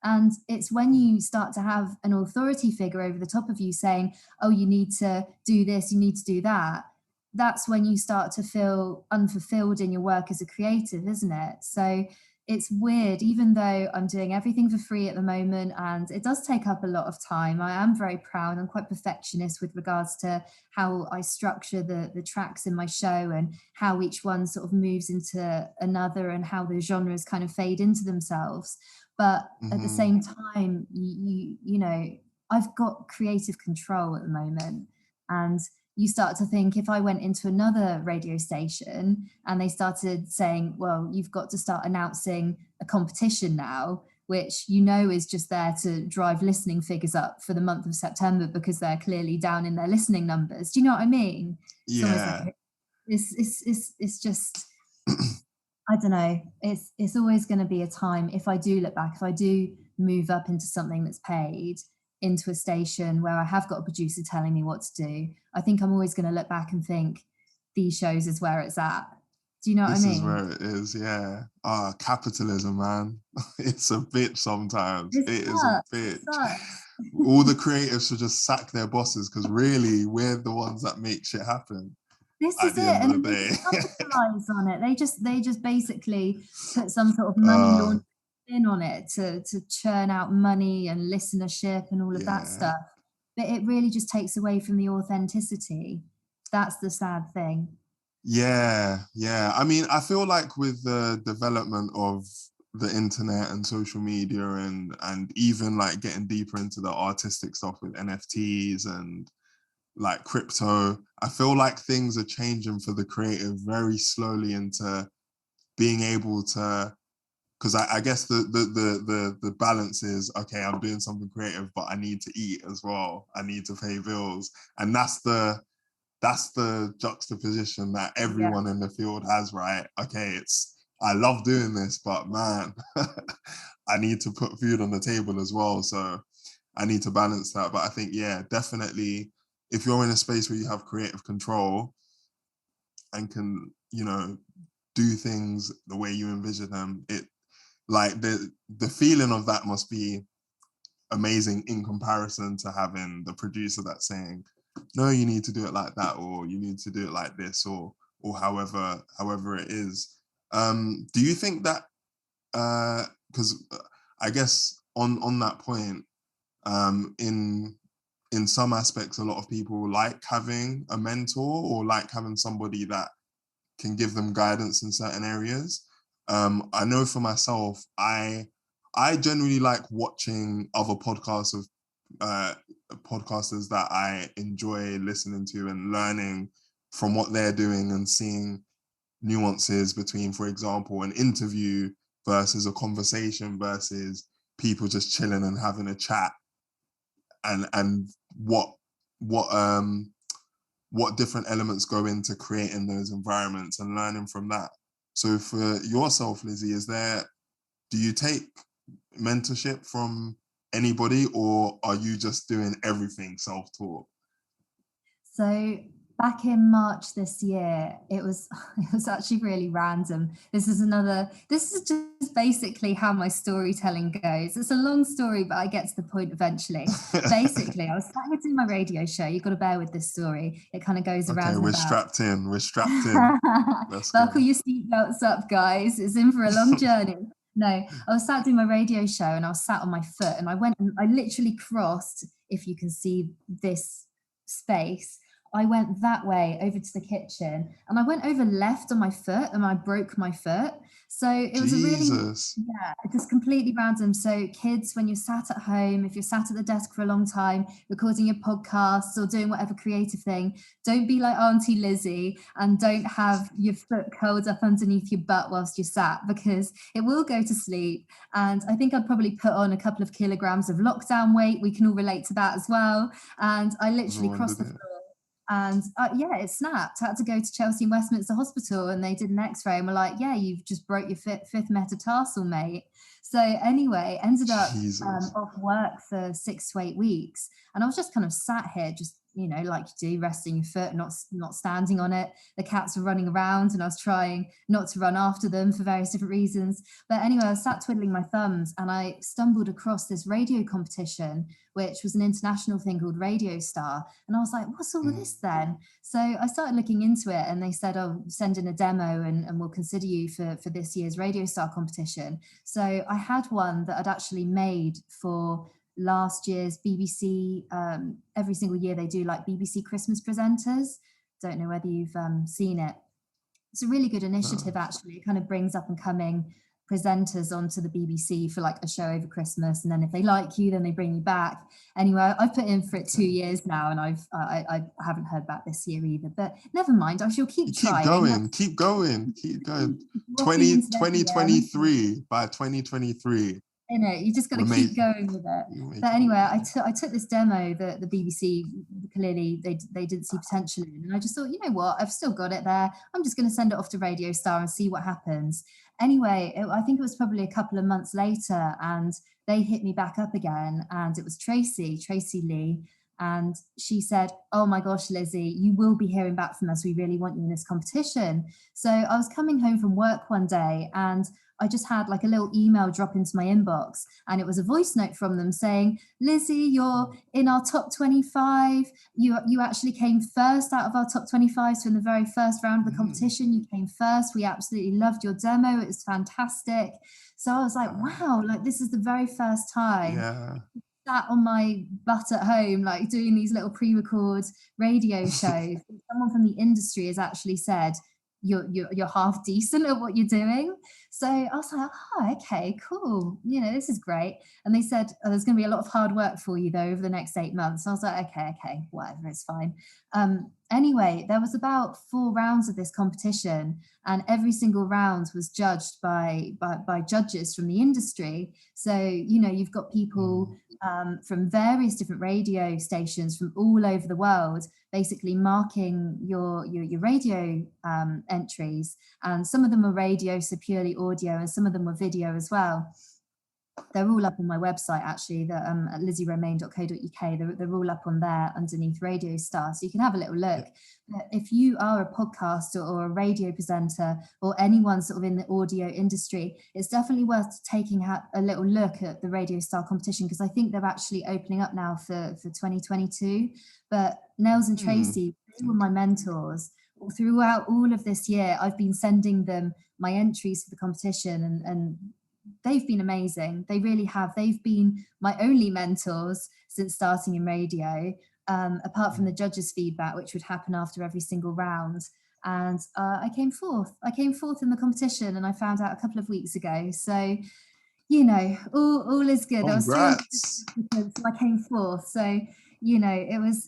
And it's when you start to have an authority figure over the top of you saying, oh, you need to do this, you need to do that, that's when you start to feel unfulfilled in your work as a creative, isn't it? So it's weird, even though I'm doing everything for free at the moment and it does take up a lot of time. I am very proud. I'm quite perfectionist with regards to how I structure the tracks in my show and how each one sort of moves into another and how the genres kind of fade into themselves. But at the Hmm. same time, I've got creative control at the moment. And you start to think, if I went into another radio station and they started saying, well, you've got to start announcing a competition now, which is just there to drive listening figures up for the month of September because they're clearly down in their listening numbers. Do you know what I mean? It's almost like Yeah. it's just, I don't know. It's always going to be a time, if I do look back, if I do move up into something that's paid, into a station where I have got a producer telling me what to do, I think I'm always going to look back and think these shows is where it's at. Do you know what I This is mean? where it is, yeah. Ah, capitalism, man. It's a bitch sometimes. It It is a sucks. It bitch. sucks. All the creatives should just sack their bosses because really we're the ones that make shit happen This at is the it, end of and the then they day. just capitalize on it. They just basically put some sort of money uh, laundering spin on it to churn out money and listenership and all of that yeah. stuff. But it really just takes away from the authenticity. That's the sad thing. Yeah, yeah. I mean, I feel like with the development of the internet and social media and even like getting deeper into the artistic stuff with NFTs and like crypto, I feel like things are changing for the creative very slowly into being able to, because I guess the balance is, okay, I'm doing something creative, but I need to eat as well. I need to pay bills. And that's the juxtaposition that Yeah. everyone in the field has, right? Okay, I love doing this, but man, I need to put food on the table as well. So I need to balance that. But I think, yeah, definitely if you're in a space where you have creative control and can, do things the way you envision them, like the feeling of that must be amazing in comparison to having the producer that's saying, no, you need to do it like that, or you need to do it like this, or however it is. Do you think that because I guess on that point, in some aspects, a lot of people like having a mentor or like having somebody that can give them guidance in certain areas. I know for myself, I generally like watching other podcasts of podcasters that I enjoy listening to and learning from what they're doing and seeing nuances between, for example, an interview versus a conversation versus people just chilling and having a chat, and what different elements go into creating those environments and learning from that. So for yourself, Lizzie, do you take mentorship from anybody, or are you just doing everything self-taught? So back in March this year, it was actually really random. This is just basically how my storytelling goes. It's a long story, but I get to the point eventually. Basically, I was sat here doing my radio show. You've got to bear with this story. It kind of goes around. Okay, we're strapped in. Buckle your seatbelts up, guys. It's in for a long journey. No, I was sat doing my radio show and I was sat on my foot, and I literally crossed, if you can see this space, I went that way over to the kitchen, and I went over left on my foot and I broke my foot. So it was just completely random. So kids, when you're sat at home, if you're sat at the desk for a long time, recording your podcasts or doing whatever creative thing, don't be like Auntie Lizzie and don't have your foot curled up underneath your butt whilst you're sat, because it will go to sleep. And I think I'd probably put on a couple of kilograms of lockdown weight. We can all relate to that as well. And I literally crossed the floor. And it snapped. I had to go to Chelsea and Westminster Hospital, and they did an x-ray and were like, yeah, you've just broke your fifth metatarsal, mate. So anyway, ended up off work for 6 to 8 weeks. And I was just kind of sat here, just, like you do, resting your foot, not standing on it. The cats were running around and I was trying not to run after them for various different reasons. But anyway, I was sat twiddling my thumbs and I stumbled across this radio competition, which was an international thing called Radio Star. And I was like, what's all of this then? So I started looking into it, and they said, oh, send in a demo and we'll consider you for this year's Radio Star competition. So I had one that I'd actually made for last year's BBC. Every single year they do like BBC Christmas presenters. Don't know whether you've seen it. It's a really good initiative, actually. It kind of brings up and coming presenters onto the BBC for like a show over Christmas, and then if they like you, then they bring you back. Anyway, I've put in for it 2 years now, and I haven't heard back this year either, but never mind, I shall keep trying. Keep going 2023 by 2023. You just got to keep going with it. But anyway, I took this demo that the BBC clearly they didn't see potential in, and I just thought, you know what, I've still got it there. I'm just going to send it off to Radio Star and see what happens. Anyway, I think it was probably a couple of months later, and they hit me back up again, and it was Tracy Lee. And she said, oh my gosh, Lizzie, you will be hearing back from us. We really want you in this competition. So I was coming home from work one day, and I just had like a little email drop into my inbox, and it was a voice note from them saying, Lizzie, you're in our top 25. You actually came first out of our top 25. So in the very first round of the competition, you came first. We absolutely loved your demo. It was fantastic. So I was like, wow, like this is the very first time. Yeah. Sat on my butt at home, like doing these little pre-record radio shows. Someone from the industry has actually said, you're half decent at what you're doing. So I was like, oh, okay, cool. This is great. And they said, oh, there's going to be a lot of hard work for you though over the next 8 months. So I was like, okay, whatever, it's fine. Anyway, there was about 4 rounds of this competition, and every single round was judged by judges from the industry. So, you've got people from various different radio stations from all over the world, basically marking your radio entries. And some of them were radio, so purely audio, and some of them were video as well. they're all up on my website, actually, at lizzieromain.co.uk. They're all up on there underneath Radio Star, so you can have a little look. But if you are a podcaster or a radio presenter or anyone sort of in the audio industry, it's definitely worth taking a little look at the Radio Star competition, because I think they're actually opening up now for 2022. But Nels and Tracy, they were my mentors. Throughout all of this year, I've been sending them my entries for the competition, and they've been amazing. They really have. They've been my only mentors since starting in radio, apart from the judges' feedback, which would happen after every single round. And I came fourth. I came fourth in the competition, and I found out a couple of weeks ago. So, you know, all is good. Congrats. So I came fourth. So, you know, it was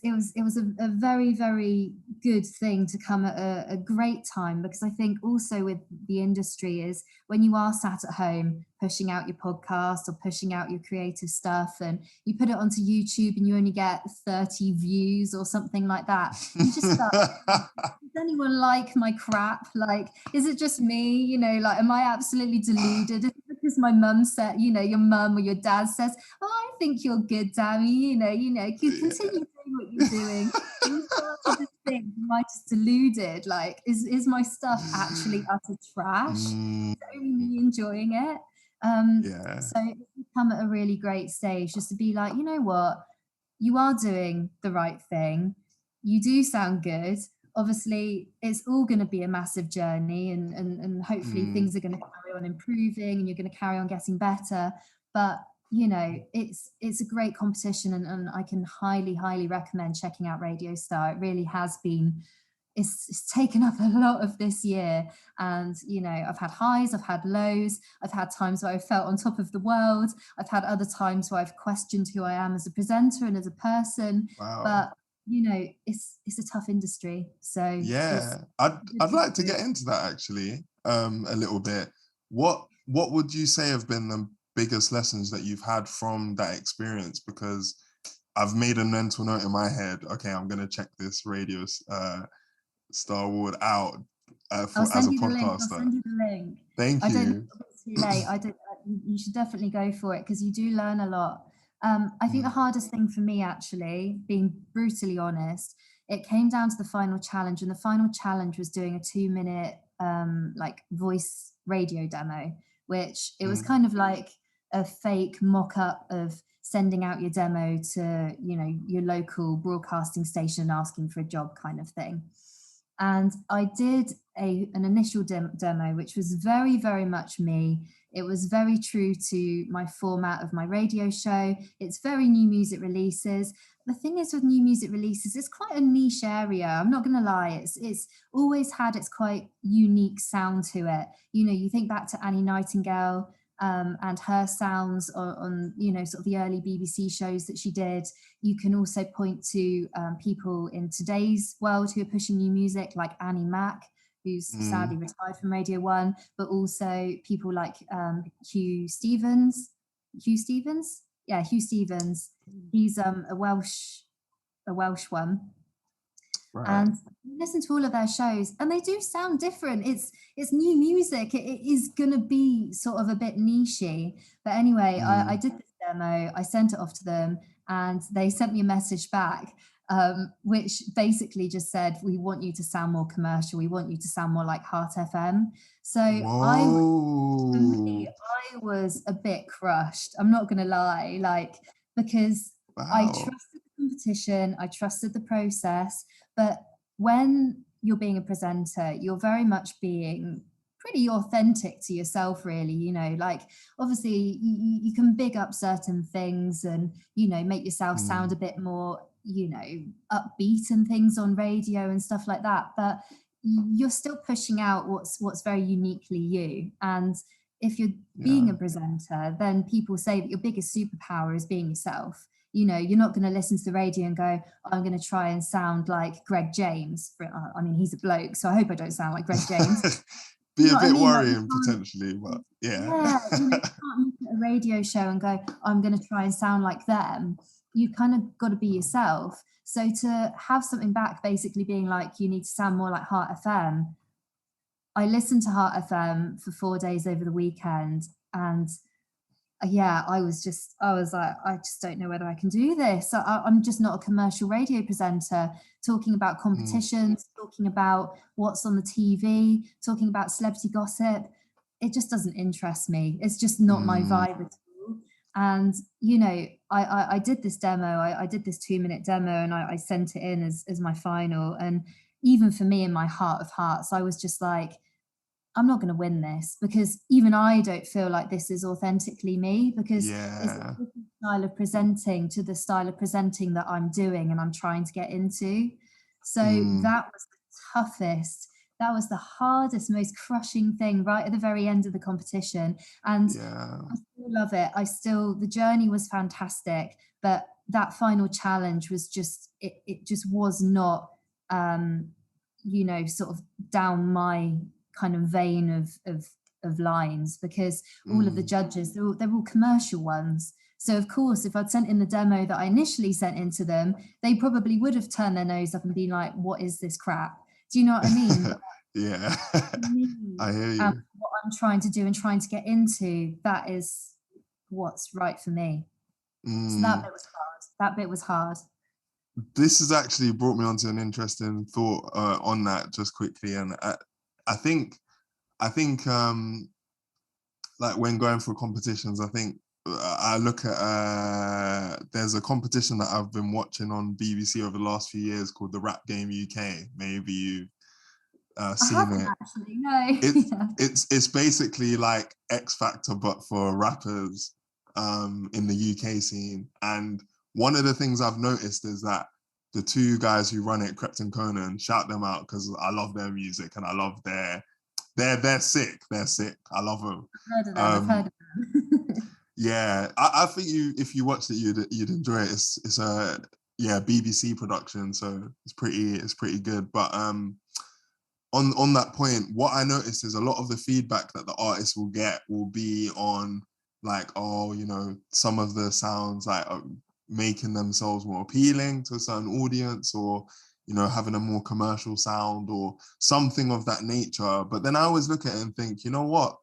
a very, very good thing to come at a great time, because I think also with the industry is when you are sat at home pushing out your podcast or pushing out your creative stuff, and you put it onto YouTube and you only get 30 views or something like that, you just start, does anyone like my crap? Like, is it just me? You know, like, am I absolutely deluded? Because my mum said, you know, your mum or your dad says, oh, I think you're good, Dammy, you know, continue doing what you're doing. You start to just think, am I just deluded? Like, is my stuff actually utter trash? Is it only me enjoying it? So it's come at a really great stage, just to be like, you know what, you are doing the right thing. You do sound good. Obviously, it's all going to be a massive journey, and hopefully things are going to carry on improving, and you're going to carry on getting better. But you know, it's a great competition, and I can highly recommend checking out Radio Star. It really has been. It's taken up a lot of this year, and you know, I've had highs, I've had lows, I've had times where I've felt on top of the world, I've had other times where I've questioned who I am as a presenter and as a person. But you know, it's a tough industry. So yeah, I'd like to get into that actually, a little bit. What would you say have been the biggest lessons that you've had from that experience? Because I've made a mental note in my head. Okay, I'm gonna check this Radio Star Award out as a podcaster. I'll send you the link. Thank you. I don't know if it's too late. You should definitely go for it, because you do learn a lot. I think the hardest thing for me, actually, being brutally honest, it came down to the final challenge, and the final challenge was doing a 2-minute like voice radio demo, which it was kind of like a fake mock-up of sending out your demo to, you know, your local broadcasting station and asking for a job kind of thing. And I did an initial demo, which was very, very much me. It was very true to my format of my radio show. It's very new music releases. The thing is with new music releases, it's quite a niche area. I'm not going to lie. It's always had its quite unique sound to it. You know, you think back to Annie Nightingale, and her sounds on, you know, sort of the early BBC shows that she did. You can also point to people in today's world who are pushing new music, like Annie Mac, who's sadly retired from Radio 1, but also people like Hugh Stevens. Hugh Stevens? Yeah, Hugh Stevens. He's a Welsh one. Right. And listen to all of their shows, and they do sound different. It's new music. It is going to be sort of a bit nichey. But anyway, I did this demo. I sent it off to them, and they sent me a message back, which basically just said, we want you to sound more commercial. We want you to sound more like Heart FM. So I was a bit crushed. I'm not going to lie, like, because I trusted the competition. I trusted the process. But when you're being a presenter, you're very much being pretty authentic to yourself, really. You know, like, obviously you can big up certain things and, you know, make yourself sound a bit more, you know, upbeat and things on radio and stuff like that. But you're still pushing out what's very uniquely you. And if you're being a presenter, then people say that your biggest superpower is being yourself. You know, you're not going to listen to the radio and go, I'm going to try and sound like Greg James. I mean, he's a bloke, so I hope I don't sound like Greg James. Be a bit worrying, potentially, but yeah. Yeah, you know, you can't look at a radio show and go, I'm going to try and sound like them. You kind of got to be yourself. So to have something back basically being like, you need to sound more like Heart FM. I listened to Heart FM for 4 days over the weekend, and yeah, I was like, I just don't know whether I can do this. I'm just not a commercial radio presenter talking about Mm, competitions, talking about what's on the TV, talking about celebrity gossip. It just doesn't interest me. It's just not my mm, vibe at all. And, you know, I did this demo, I did this 2 minute demo and I sent it in as my final. And even for me in my heart of hearts, I was just like, I'm not going to win this because even I don't feel like this is authentically me because it's a yeah. different style of presenting to the style of presenting that I'm doing and I'm trying to get into. So Mm, that was the toughest. That was the hardest, most crushing thing right at the very end of the competition. And yeah. I still love it. The journey was fantastic, but that final challenge was just, it just was not, um, sort of down my kind of vein of lines because all of the Mm. judges they're all commercial ones. So of course, if I'd sent in the demo that I initially sent into them, they probably would have turned their nose up and been like, "What is this crap?" Do you know what I mean? But Yeah. me I hear and you. what I'm trying to do and trying to get into, that is what's right for me. So that Mm. bit was hard. That bit was hard. This has actually brought me onto an interesting thought on that just quickly, and I think I think like when going for competitions, I think I look at there's a competition that I've been watching on BBC over the last few years called the Rap Game UK. Maybe you've I seen haven't it. actually, no. It's Yeah. it's basically like X Factor but for rappers in the UK scene. And one of the things I've noticed is that the two guys who run it, Krept and Conan, shout them out because I love their music and I love they're sick. They're sick. I love them. I've heard of them. I've heard Um, of them. yeah, I think if you watched it, you'd enjoy it. It's a yeah BBC production, so it's pretty good. But on that point, what I noticed is a lot of the feedback that the artists will get will be on like, oh, you know, some of the sounds like making themselves more appealing to a certain audience, or you know, having a more commercial sound or something of that nature. But then I always look at it and think, you know what,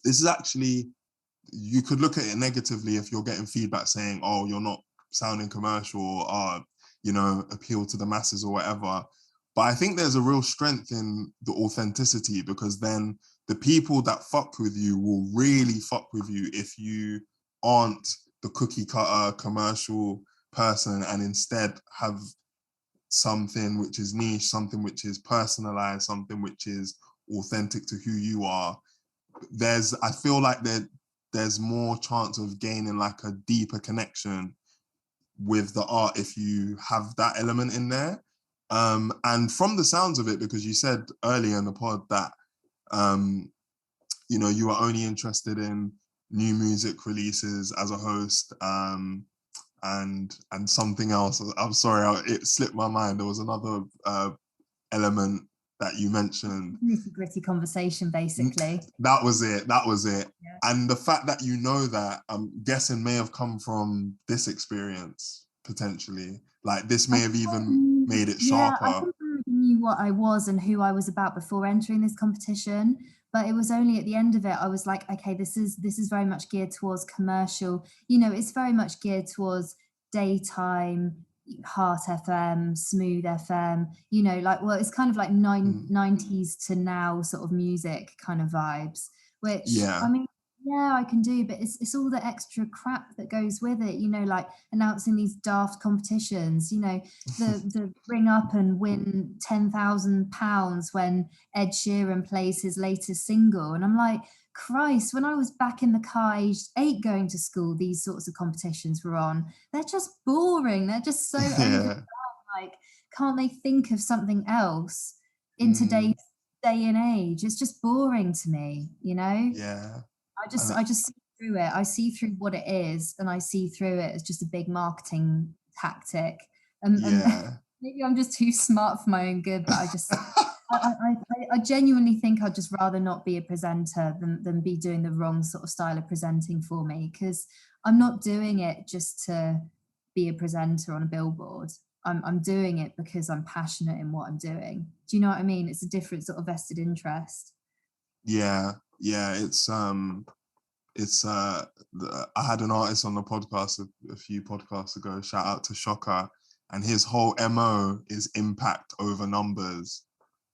this is actually, you could look at it negatively if you're getting feedback saying, oh, you're not sounding commercial or, you know, appeal to the masses or whatever. But I think there's a real strength in the authenticity because then the people that fuck with you will really fuck with you if you aren't the cookie cutter commercial person and instead have something which is niche, something which is personalized, something which is authentic to who you are. I feel like there's more chance of gaining like a deeper connection with the art if you have that element in there. And from the sounds of it, because you said earlier in the pod that um, you know, you are only interested in new music releases as a host, and something else. I'm sorry, it slipped my mind. There was another element that you mentioned. Nitty-gritty conversation, basically. That was it. That was it. Yeah. And the fact that you know that, I'm guessing, may have come from this experience potentially. Like this I may have think I even already made it yeah, I sharper. think I already knew what I was and who I was about before entering this competition, but it was only at the end of it I was like, "Okay, this is very much geared towards commercial." You know, it's very much geared towards daytime, Heart FM, Smooth FM, you know, like, well, it's kind of like Mm. 90s to now sort of music kind of vibes, which, I Yeah. mean, yeah, I can do, but it's all the extra crap that goes with it, you know, like announcing these daft competitions, you know, the ring up and win £10,000 when Ed Sheeran plays his latest single. And I'm like, Christ, when I was back in the car aged 8 going to school, these sorts of competitions were on. They're just boring. They're just so over the Yeah. top. Like, can't they think of something else in today's Mm. day and age? It's just boring to me, you know? Yeah. I just And I just see through it. I see through what it is, and I see through it as just a big marketing tactic. And yeah. maybe I'm just too smart for my own good, but I genuinely think I'd just rather not be a presenter than be doing the wrong sort of style of presenting for me because I'm not doing it just to be a presenter on a billboard. I'm doing it because I'm passionate in what I'm doing. Do you know what I mean? It's a different sort of vested interest. Yeah. Yeah. it's I had an artist on the podcast a few podcasts ago, shout out to Shocker, and his whole MO is impact over numbers.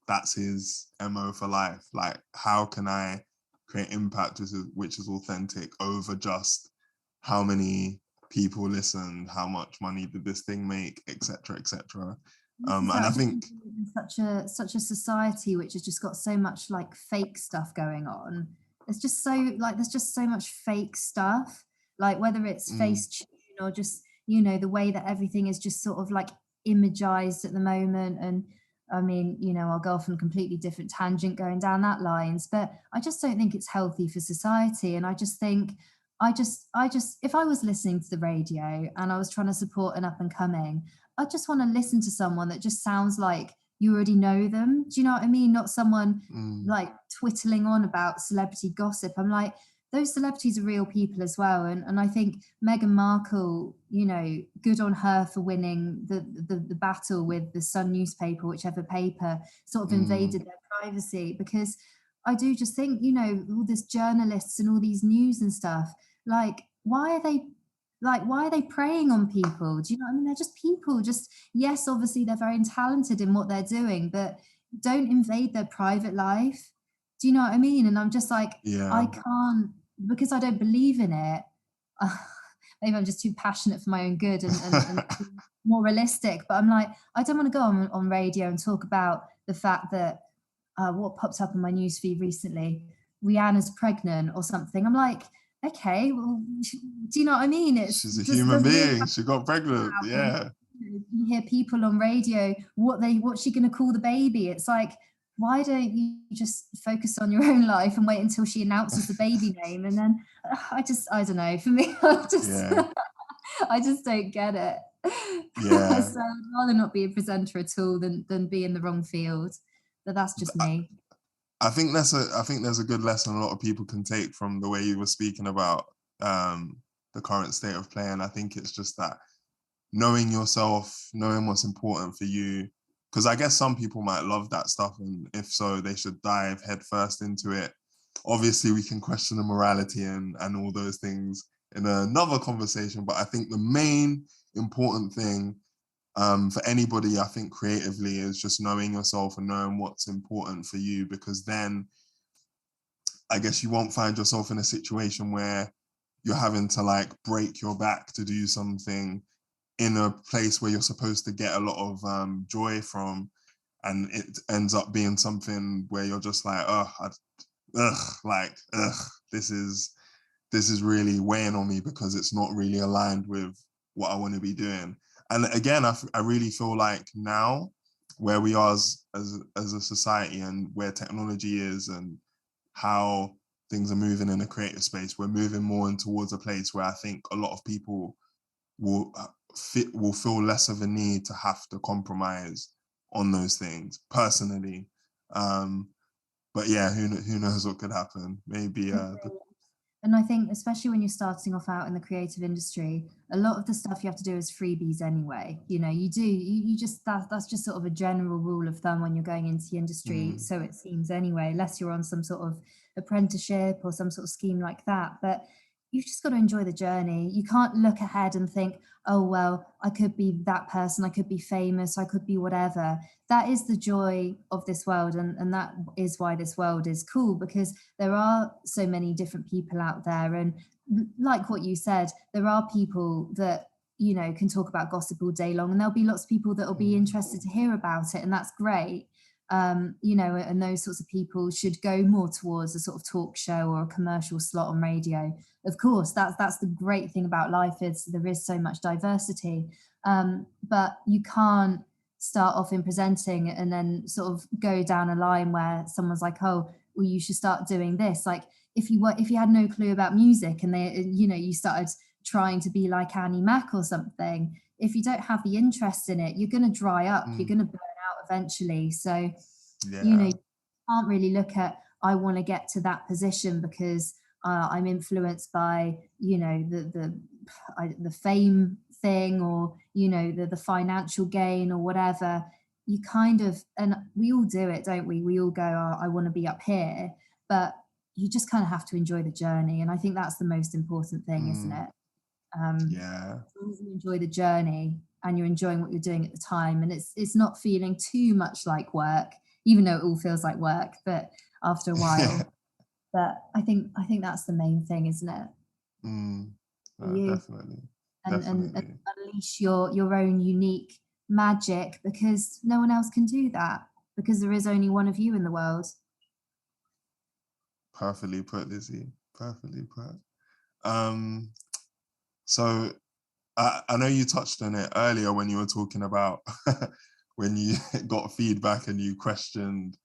That's his MO for life. Like, how can I create impact which is authentic over just how many people listened, how much money did this thing make, etc., etc. This is And how I I just think, think we live in such a society which has just got so much like fake stuff going on. There's just so much fake stuff, like whether it's mm, Facetune or just, you know, the way that everything is just sort of like imagized at the moment. And I mean, you know, I'll go off on a completely different tangent going down that lines, but I just don't think it's healthy for society. And I just think if I was listening to the radio and I was trying to support an up and coming, I just want to listen to someone that just sounds like you already know them. Do you know what I mean? Not someone mm, like twittling on about celebrity gossip. I'm like, those celebrities are real people as well. And I think Meghan Markle, you know, good on her for winning the battle with the Sun newspaper, whichever paper sort of mm, invaded their privacy. Because I do just think, you know, all these journalists and all these news and stuff, like, why are they preying on people? Do you know what I mean? They're just people. Just, yes, obviously they're very talented in what they're doing, but don't invade their private life. Do you know what I mean? And I'm just like, I yeah, can't, because I don't believe in it. uh, Maybe I'm just too passionate for my own good and more realistic. But I'm like, I don't want to go on radio and talk about the fact that what popped up in my newsfeed recently, Rihanna's pregnant or something. I'm like, okay, well, do you know what I mean? It's she's a just human doesn't really being. She got pregnant. and Yeah, you hear people on radio, what's she going to call the baby? It's like, why don't you just focus on your own life and wait until she announces the baby name? And then I don't know. For me, yeah, I just don't get it. yeah. So I'd rather not be a presenter at all than be in the wrong field. But that's just me. I think there's a good lesson a lot of people can take from the way you were speaking about um, the current state of play, and I think it's just that knowing yourself, knowing what's important for you. Because I guess some people might love that stuff, and if so, they should dive headfirst into it. Obviously, we can question the morality and all those things in another conversation, but I think the main important thing for anybody, I think creatively, is just knowing yourself and knowing what's important for you, because then I guess you won't find yourself in a situation where you're having to like break your back to do something in a place where you're supposed to get a lot of joy from, and it ends up being something where you're just like, this is really weighing on me because it's not really aligned with what I want to be doing. And again, I really feel like now where we are as a society and where technology is and how things are moving in a creative space, we're moving more in towards a place where I think a lot of people will will feel less of a need to have to compromise on those things personally. Um, but yeah, who knows what could happen? Maybe And I think, especially when you're starting off out in the creative industry, a lot of the stuff you have to do is freebies anyway. You know, you just, that's just sort of a general rule of thumb when you're going into the industry. mm, So it seems anyway, unless you're on some sort of apprenticeship or some sort of scheme like that. But you've just got to enjoy the journey. You can't look ahead and think, oh, well, I could be that person, I could be famous, I could be whatever. That is the joy of this world. And that is why this world is cool, because there are so many different people out there. And like what you said, there are people that, you know, can talk about gossip all day long, and there'll be lots of people that will be mm, interested to hear about it, and that's great. You know, and those sorts of people should go more towards a sort of talk show or a commercial slot on radio. Of course, that's the great thing about life, is there is so much diversity. But you can't start off in presenting and then sort of go down a line where someone's like, oh, well, you should start doing this. Like, if you had no clue about music and you know, you started trying to be like Annie Mac or something, if you don't have the interest in it, you're going to dry up, you're mm, going to burn out eventually. So, you know, yeah, you can't really look at, I want to get to that position because I'm influenced by, you know, the fame thing, or, you know, the financial gain or whatever. You kind of, and we all do it, don't we? We all go, oh, I want to be up here. But you just kind of have to enjoy the journey. And I think that's the most important thing, isn't Mm, it? Um, yeah. as long as you enjoy the journey and you're enjoying what you're doing at the time, and it's not feeling too much like work, even though it all feels like work, but after a Yeah. while. But I think that's the main thing, isn't it? Mm, For no, you, definitely. and Definitely. unleash your own unique magic, because no one else can do that, because there is only one of you in the world. Perfectly put, Lizzie. Perfectly put. Um, so I know you touched on it earlier when you were talking about when you got feedback and you questioned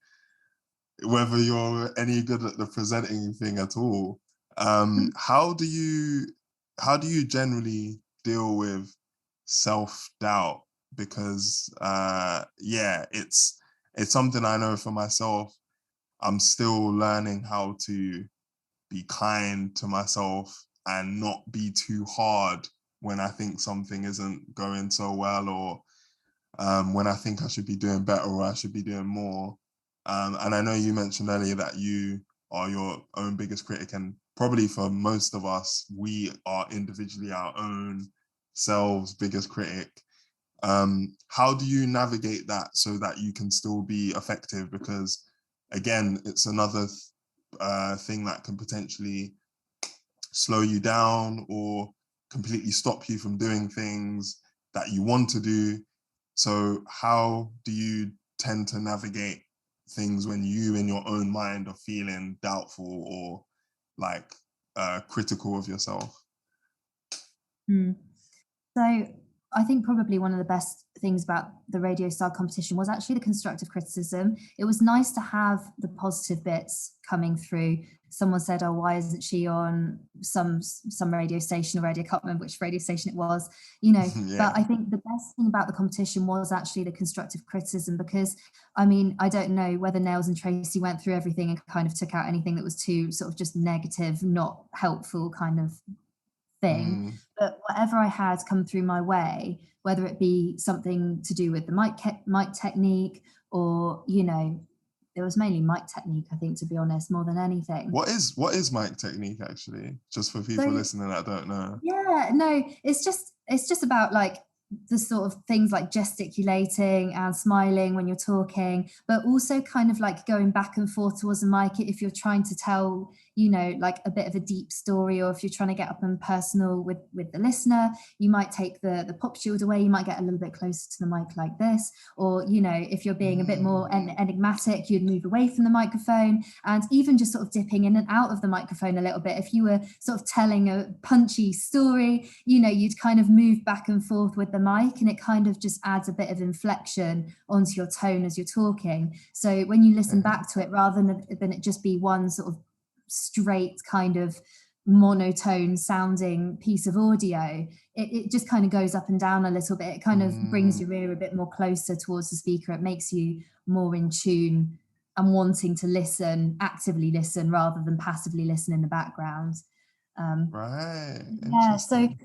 whether you're any good at the presenting thing at all. How do you generally deal with self-doubt? Because yeah, it's something I know for myself. I'm still learning how to be kind to myself and not be too hard when I think something isn't going so well, or when I think I should be doing better or I should be doing more. And I know you mentioned earlier that you are your own biggest critic, and probably for most of us, we are individually our own selves' biggest critic. How do you navigate that so that you can still be effective? Because again, it's another thing that can potentially slow you down or completely stop you from doing things that you want to do. So, how do you tend to navigate things when you, in your own mind, are feeling doubtful or like critical of yourself? Mm. So I think probably one of the best things about the Radio Star competition was actually the constructive criticism. It was nice to have the positive bits coming through. Someone said, "Oh, why isn't she on some radio station already?" I can't remember which radio station it was, you know. But Yeah. I think the best thing about the competition was actually the constructive criticism, because I mean, I don't know whether Nails and Tracy went through everything and kind of took out anything that was too sort of just negative, not helpful kind of thing. Mm, But whatever I had come through my way, whether it be something to do with the mic technique, or it was mainly mic technique, I think, to be honest, more than anything. what is mic technique actually? Just for people So listening that don't know. yeah, no, it's just about like the sort of things like gesticulating and smiling when you're talking, but also kind of like going back and forth towards the mic if you're trying to tell, like a bit of a deep story, or if you're trying to get up and personal with the listener, you might take the pop shield away, you might get a little bit closer to the mic like this, or if you're being a bit more Mm, enigmatic, you'd move away from the microphone, and even just sort of dipping in and out of the microphone a little bit. If you were sort of telling a punchy story, you'd kind of move back and forth with the mic, and it kind of just adds a bit of inflection onto your tone as you're talking. So when you listen okay. back to it, rather than it just be one sort of straight kind of monotone sounding piece of audio, it just kind of goes up and down a little bit. It kind of brings Mm, your ear a bit more closer towards the speaker. It makes you more in tune and wanting to listen, actively listen, rather than passively listen in the background. Um, right. yeah, so Interesting.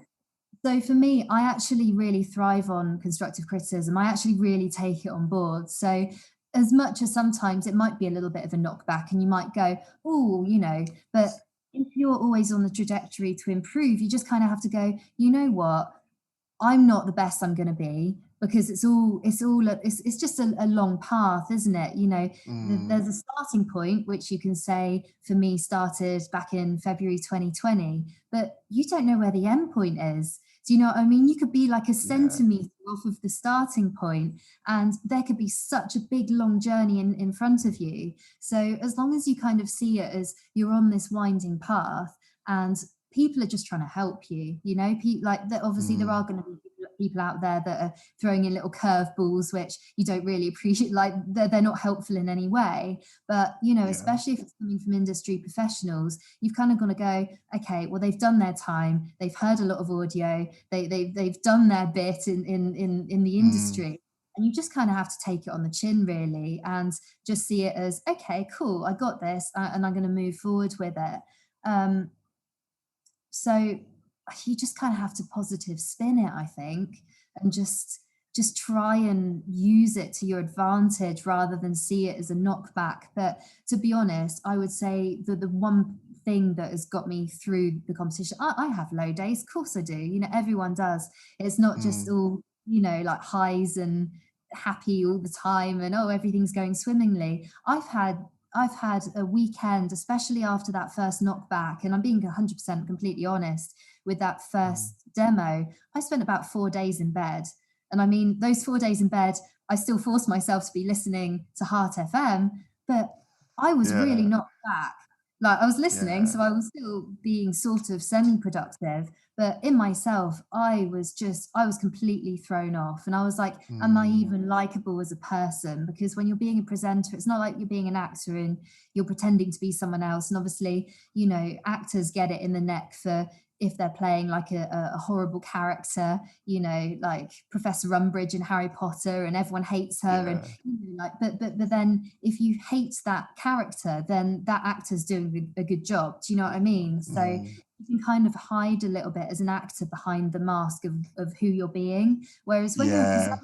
so for me, I actually really thrive on constructive criticism. I actually really take it on board. So as much as sometimes it might be a little bit of a knockback and you might go, oh, but if you're always on the trajectory to improve, you just kind of have to go, you know what? I'm not the best I'm going to be, because it's just a long path, isn't it? Mm, There's a starting point, which you can say for me started back in February 2020, but you don't know where the end point is. Do you know what I mean? You could be like a yeah. centimeter off of the starting point, and there could be such a big long journey in front of you. So as long as you kind of see it as you're on this winding path, and people are just trying to help you, like that. Obviously there are Mm, going to be people out there that are throwing in little curveballs which you don't really appreciate, like they're not helpful in any way. But yeah. especially if it's coming from industry professionals, you've kind of got to go, okay, well, they've done their time, they've heard a lot of audio, they've done their bit in the Mm, industry, and you just kind of have to take it on the chin, really, and just see it as, okay, cool, I got this, and I'm going to move forward with it. um, so you just kind of have to positive spin it, I think, and just just try and use it to your advantage rather than see it as a knockback. But to be honest, I would say that the one thing that has got me through the competition, I have low days, of course I do. You know, everyone does. It's not just Mm, all, you know, like highs and happy all the time and oh everything's going swimmingly. I've had a weekend, especially after that first knockback, and I'm being 100% completely honest with that mm. first demo. I spent about 4 days in bed. And I mean, those 4 days in bed, I still forced myself to be listening to Heart FM, but I was really Yeah, knocked back. Like I was listening, yeah. so I was still being sort of semi-productive, but in myself, I was completely thrown off. And I was like, am I Mm, even likable as a person? Because when you're being a presenter, it's not like you're being an actor and you're pretending to be someone else. And obviously, you know, actors get it in the neck for if they're playing like a horrible character, you know, like Professor Umbridge in Harry Potter, and everyone hates her. And yeah. you know, like, but then if you hate that character, then that actor's doing a good job. Do you know what I mean? So Mm, you can kind of hide a little bit as an actor behind the mask of who you're being. Whereas when you're a yeah. presenter,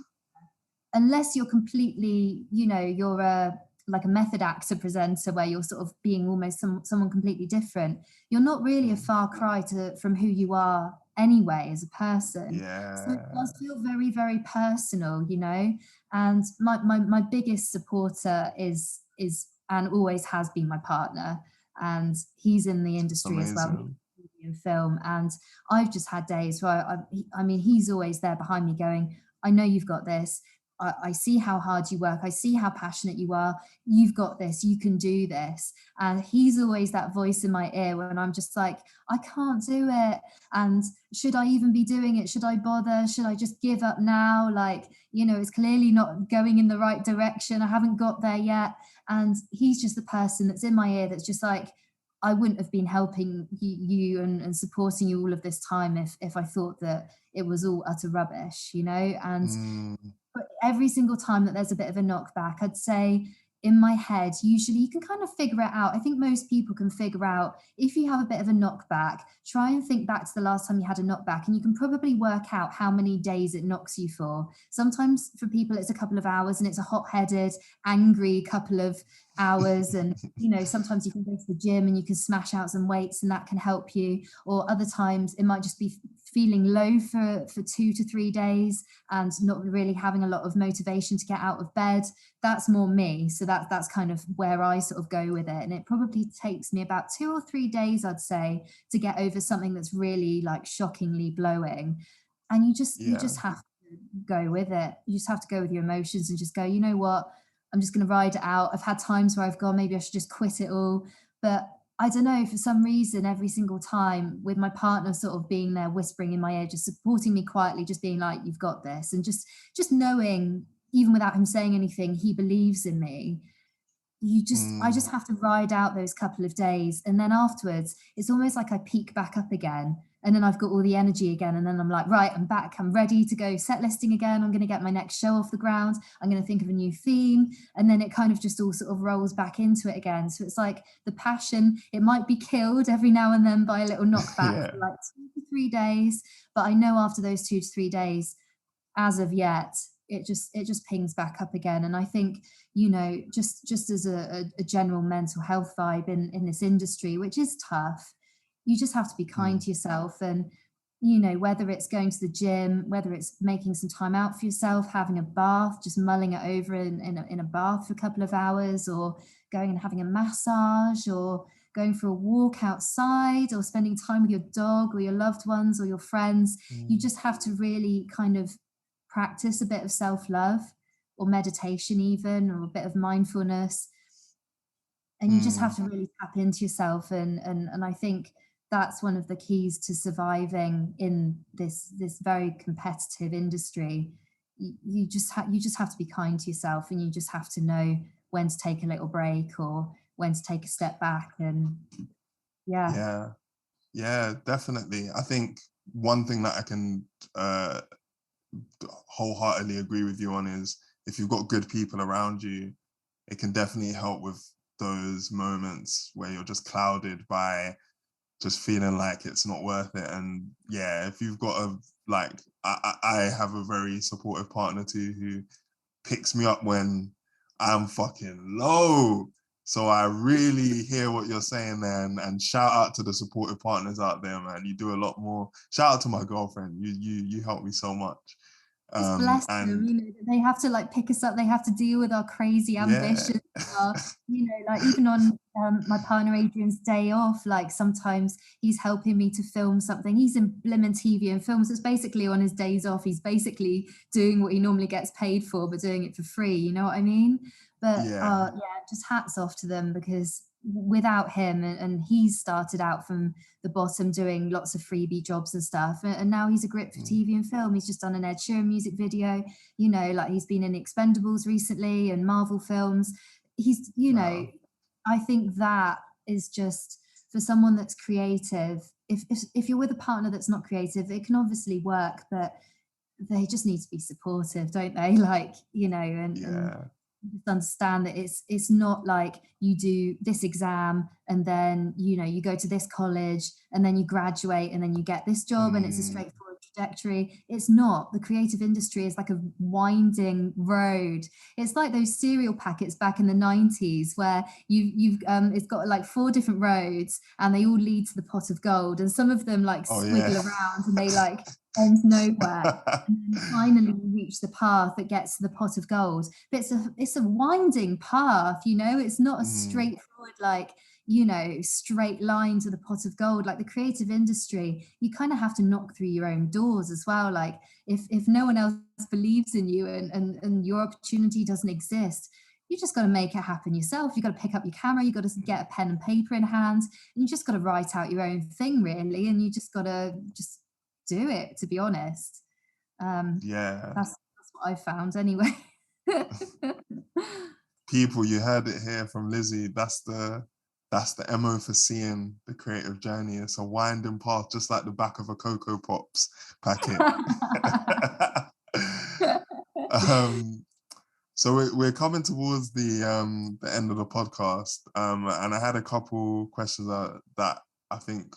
unless you're completely, you know, you're a like a method actor presenter where you're sort of being almost someone completely different, you're not really a Mm, far cry from who you are anyway as a person. So it yeah. does feel very, very personal, you know. And my biggest supporter is and always has been my partner. And he's in the It's industry as well. He's amazing. in film. And I've just had days where I mean, he's always there behind me going, I know you've got this. I see how hard you work. I see how passionate you are. You've got this. You can do this. And he's always that voice in my ear when I'm just like, I can't do it. And should I even be doing it? Should I bother? Should I just give up now? Like, you know, it's clearly not going in the right direction. I haven't got there yet. And he's just the person that's in my ear that's just like, I wouldn't have been helping you and supporting you all of this time if I thought that it was all utter rubbish, you know? And Mm, but every single time that there's a bit of a knockback, I'd say in my head, usually you can kind of figure it out. I think most people can figure out if you have a bit of a knockback, try and think back to the last time you had a knockback, and you can probably work out how many days it knocks you for. Sometimes for people, it's a couple of hours and it's a hot headed, angry couple of hours. And, you know, sometimes you can go to the gym and you can smash out some weights and that can help you. Or other times it might just be feeling low for 2 to 3 days and not really having a lot of motivation to get out of bed. That's more me. So that's kind of where I sort of go with it. And it probably takes me about 2 or 3 days, I'd say, to get over something that's really like shockingly blowing. And you yeah. just have to go with it. You just have to go with your emotions and just go, you know what? I'm just going to ride it out. I've had times where I've gone, maybe I should just quit it all. But I don't know, for some reason, every single time with my partner sort of being there, whispering in my ear, just supporting me quietly, just being like, you've got this. And just knowing, even without him saying anything, he believes in me. I Mm, just have to ride out those couple of days. And then afterwards, it's almost like I peak back up again. And then I've got all the energy again. And then I'm like, right, I'm back. I'm ready to go set listing again. I'm going to get my next show off the ground. I'm going to think of a new theme. And then it kind of just all sort of rolls back into it again. So it's like the passion, it might be killed every now and then by a little knockback yeah. for like 2 to 3 days. But I know after those 2 to 3 days, as of yet, it just pings back up again. And I think, you know, just as a general mental health vibe in this industry, which is tough, you just have to be kind Mm, to yourself. And you know, whether it's going to the gym, whether it's making some time out for yourself, having a bath, just mulling it over in a bath for a couple of hours, or going and having a massage, or going for a walk outside, or spending time with your dog or your loved ones or your friends. You mm, just have to really kind of practice a bit of self-love, or meditation even, or a bit of mindfulness. And you just mm, have to really tap into yourself. And I think that's one of the keys to surviving in this very competitive industry. You just have to be kind to yourself, and you just have to know when to take a little break or when to take a step back. And yeah. yeah. Yeah, definitely. I think one thing that I can uh, wholeheartedly agree with you on is if you've got good people around you, it can definitely help with those moments where you're just clouded by just feeling like it's not worth it. And yeah, if you've got a, like, I have a very supportive partner too who picks me up when I'm fucking low. So I really hear what you're saying there, and shout out to the supportive partners out there, man. You do a lot more. Shout out to my girlfriend. You help me so much. Just bless them, And you know, they have to like pick us up, they have to deal with our crazy yeah, ambitions, our, you know, like even on my partner Adrian's day off, like sometimes he's helping me to film something. He's in blimmin' TV and films. It's basically on his days off, he's basically doing what he normally gets paid for, but doing it for free, you know what I mean? But yeah. yeah, just hats off to them, because without him, and he's started out from the bottom doing lots of freebie jobs and stuff, and now he's a grip for TV and film. He's just done an Ed Sheeran music video, you know, like he's been in Expendables recently and Marvel films. He's, you know, Wow. I think that is just, for someone that's creative, if you're with a partner that's not creative, it can obviously work, but they just need to be supportive, don't they? Like, you know, and Yeah. just understand that it's not like you do this exam and then, you know, you go to this college and then you graduate and then you get this job and it's a Mm, straightforward trajectory. It's not. The creative industry is like a winding road. It's like those cereal packets back in the 90s where you've it's got like 4 different roads and they all lead to the pot of gold, and some of them like oh yeah. squiggle around and they like end nowhere, and then finally you reach the path that gets to the pot of gold. But it's a winding path, you know, it's not a Mm, straightforward, like, you know, straight line to the pot of gold. Like the creative industry, you kind of have to knock through your own doors as well. Like if no one else believes in you, and your opportunity doesn't exist, you just got to make it happen yourself. You got to pick up your camera, you got to get a pen and paper in hand, and you just got to write out your own thing, really, and you just got to just do it, to be honest. Um, yeah. that's what I found anyway. People, you heard it here from Lizzie. That's the MO for seeing the creative journey. It's a winding path, just like the back of a Cocoa Pops packet. um, so we're coming towards the end of the podcast, and I had a couple questions that I think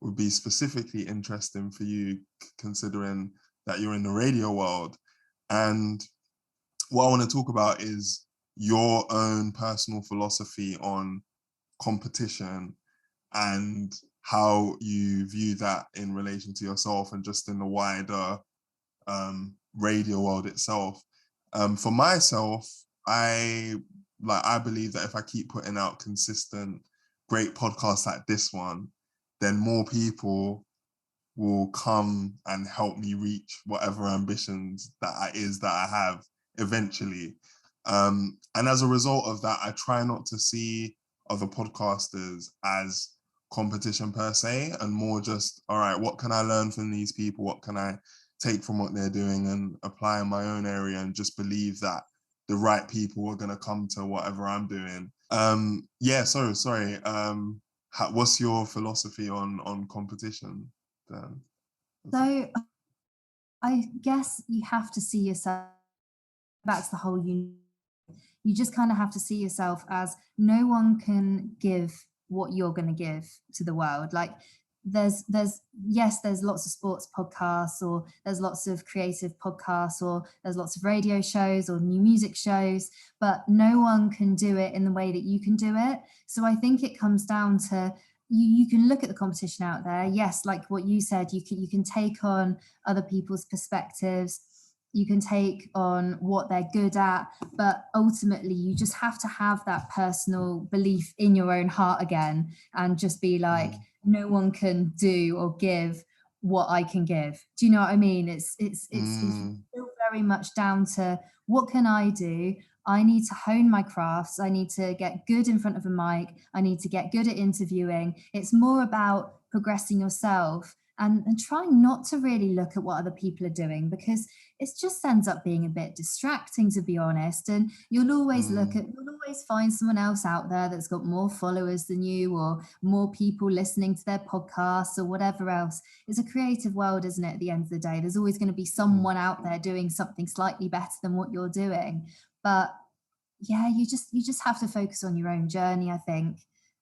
would be specifically interesting for you, considering that you're in the radio world. And what I want to talk about is your own personal philosophy on competition and how you view that in relation to yourself and just in the wider radio world itself. For myself, I believe that if I keep putting out consistent, great podcasts like this one, then more people will come and help me reach whatever ambitions that I have eventually. And as a result of that, I try not to see other podcasters as competition per se, and more just, all right, what can I learn from these people? What can I take from what they're doing and apply in my own area, and just believe that the right people are going to come to whatever I'm doing. Yeah, sorry. What's your philosophy on competition then? So I guess you have to see yourself, that's the whole you just kind of have to see yourself as no one can give what you're going to give to the world. Like there's yes, there's lots of sports podcasts, or there's lots of creative podcasts, or there's lots of radio shows or new music shows, but no one can do it in the way that you can do it. So I think it comes down to, you can look at the competition out there. Yes, like what you said, you can take on other people's perspectives, you can take on what they're good at, but ultimately you just have to have that personal belief in your own heart again, and just be like, Mm, no one can do or give what I can give. Do you know what I mean? It's mm, still very much down to, what can I do? I need to hone my crafts. I need to get good in front of a mic. I need to get good at interviewing. It's more about progressing yourself, and trying not to really look at what other people are doing, because it just ends up being a bit distracting, to be honest. And mm, you'll always find someone else out there that's got more followers than you, or more people listening to their podcasts, or whatever else. It's a creative world, isn't it? At the end of the day, there's always going to be mm. someone out there doing something slightly better than what you're doing. But yeah, you just have to focus on your own journey, I think.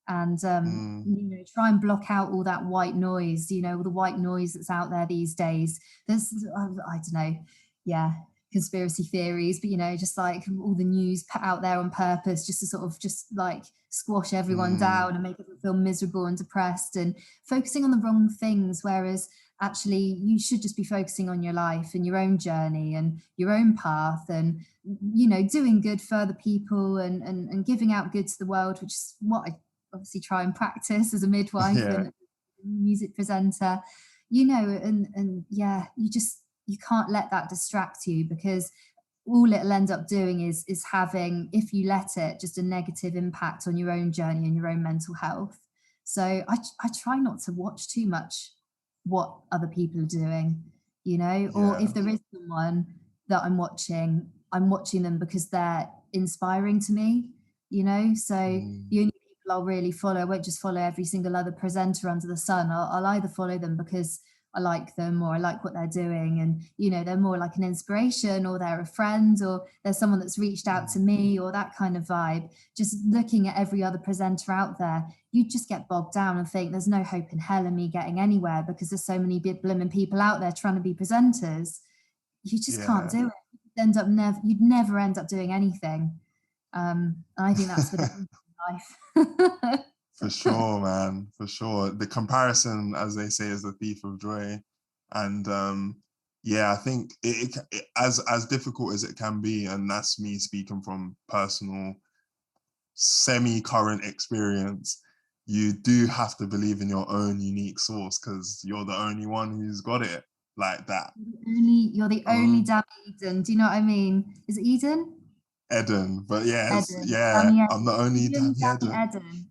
and Mm, try and block out all that white noise, all the white noise that's out there these days. There's I don't know, yeah, conspiracy theories, but just like all the news put out there on purpose just to sort of just like squash everyone mm, down and make everyone feel miserable and depressed and focusing on the wrong things, whereas actually you should just be focusing on your life and your own journey and your own path, and doing good for other people, and giving out good to the world, which is what I obviously try and practice as a midwife yeah, and music presenter. And yeah, you can't let that distract you, because all it'll end up doing is having, if you let it, just a negative impact on your own journey and your own mental health. So I try not to watch too much what other people are doing, or yeah. if there is someone that I'm watching them because they're inspiring to me, so Mm, the only people I'll really follow, I won't just follow every single other presenter under the sun. I'll either follow them because I like them, or I like what they're doing, and they're more like an inspiration, or they're a friend, or there's someone that's reached out to mm, me, or that kind of vibe. Just looking at every other presenter out there, you just get bogged down and think there's no hope in hell of me getting anywhere, because there's so many blooming people out there trying to be presenters. You just can't yeah. do it. You'd never end up doing anything. And I think that's with everything in life. For sure, man. For sure. The comparison, as they say, is the thief of joy. And yeah, I think as difficult as it can be, and that's me speaking from personal, semi-current experience, you do have to believe in your own unique source, because you're the only one who's got it like that. You're the only Um, damn Eden. Do you know what I mean? Is it Eden? Eden, but yes, Eden. yeah, Dammy I'm the Eden. only You're the only Dammy dammy Eden,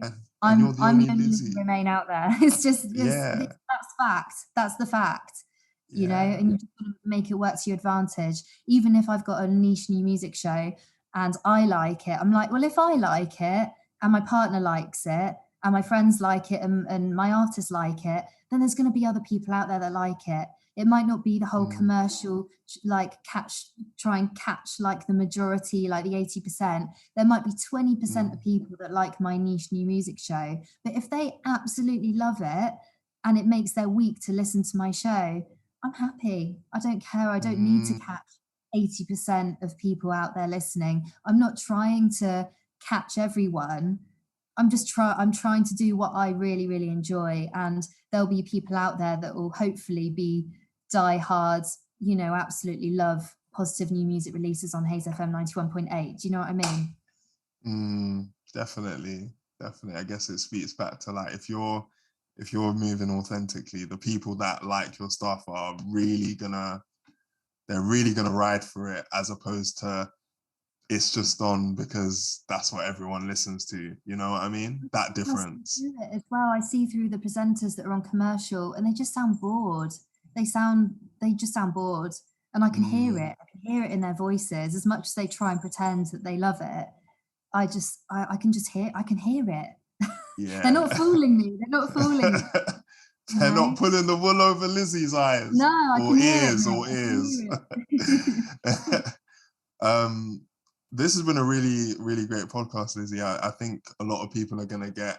Eden, and you're the I'm the only only living Lizzie. remain out there. Yeah. That's fact. That's the fact. Yeah. And you just got to make it work to your advantage. Even if I've got a niche new music show and I like it, I'm like, well, if I like it and my partner likes it and my friends like it, and my artists like it, then there's going to be other people out there that like it. It might not be the whole Mm, commercial, like try and catch like the majority, like the 80%. There might be 20% of mm, people that like my niche new music show. But if they absolutely love it and it makes their week to listen to my show, I'm happy. I don't care. I don't need to mm, catch 80% of people out there listening. I'm not trying to catch everyone. I'm trying to do what I really, really enjoy. And there'll be people out there that will hopefully be diehards, absolutely love positive new music releases on Hayes FM 91.8. Do you know what I mean? definitely, definitely. I guess it speaks back to, like, if you're moving authentically, the people that like your stuff are really gonna ride for it, as opposed to it's just on because that's what everyone listens to. You know what I mean? That I see difference. through it as well. I see through the presenters that are on commercial, and they just sound bored. They just sound bored. And I can hear Mm, it. I can hear it in their voices. As much as they try and pretend that they love it, I can just I can hear it. They're yeah. not fooling me. They're not fooling me, you They're not know? pulling the wool over Lizzie's eyes No, I or can hear it, ears mate. or I can ears. hear it. um, this has been a really, really great podcast, Lizzie. I think a lot of people are going to get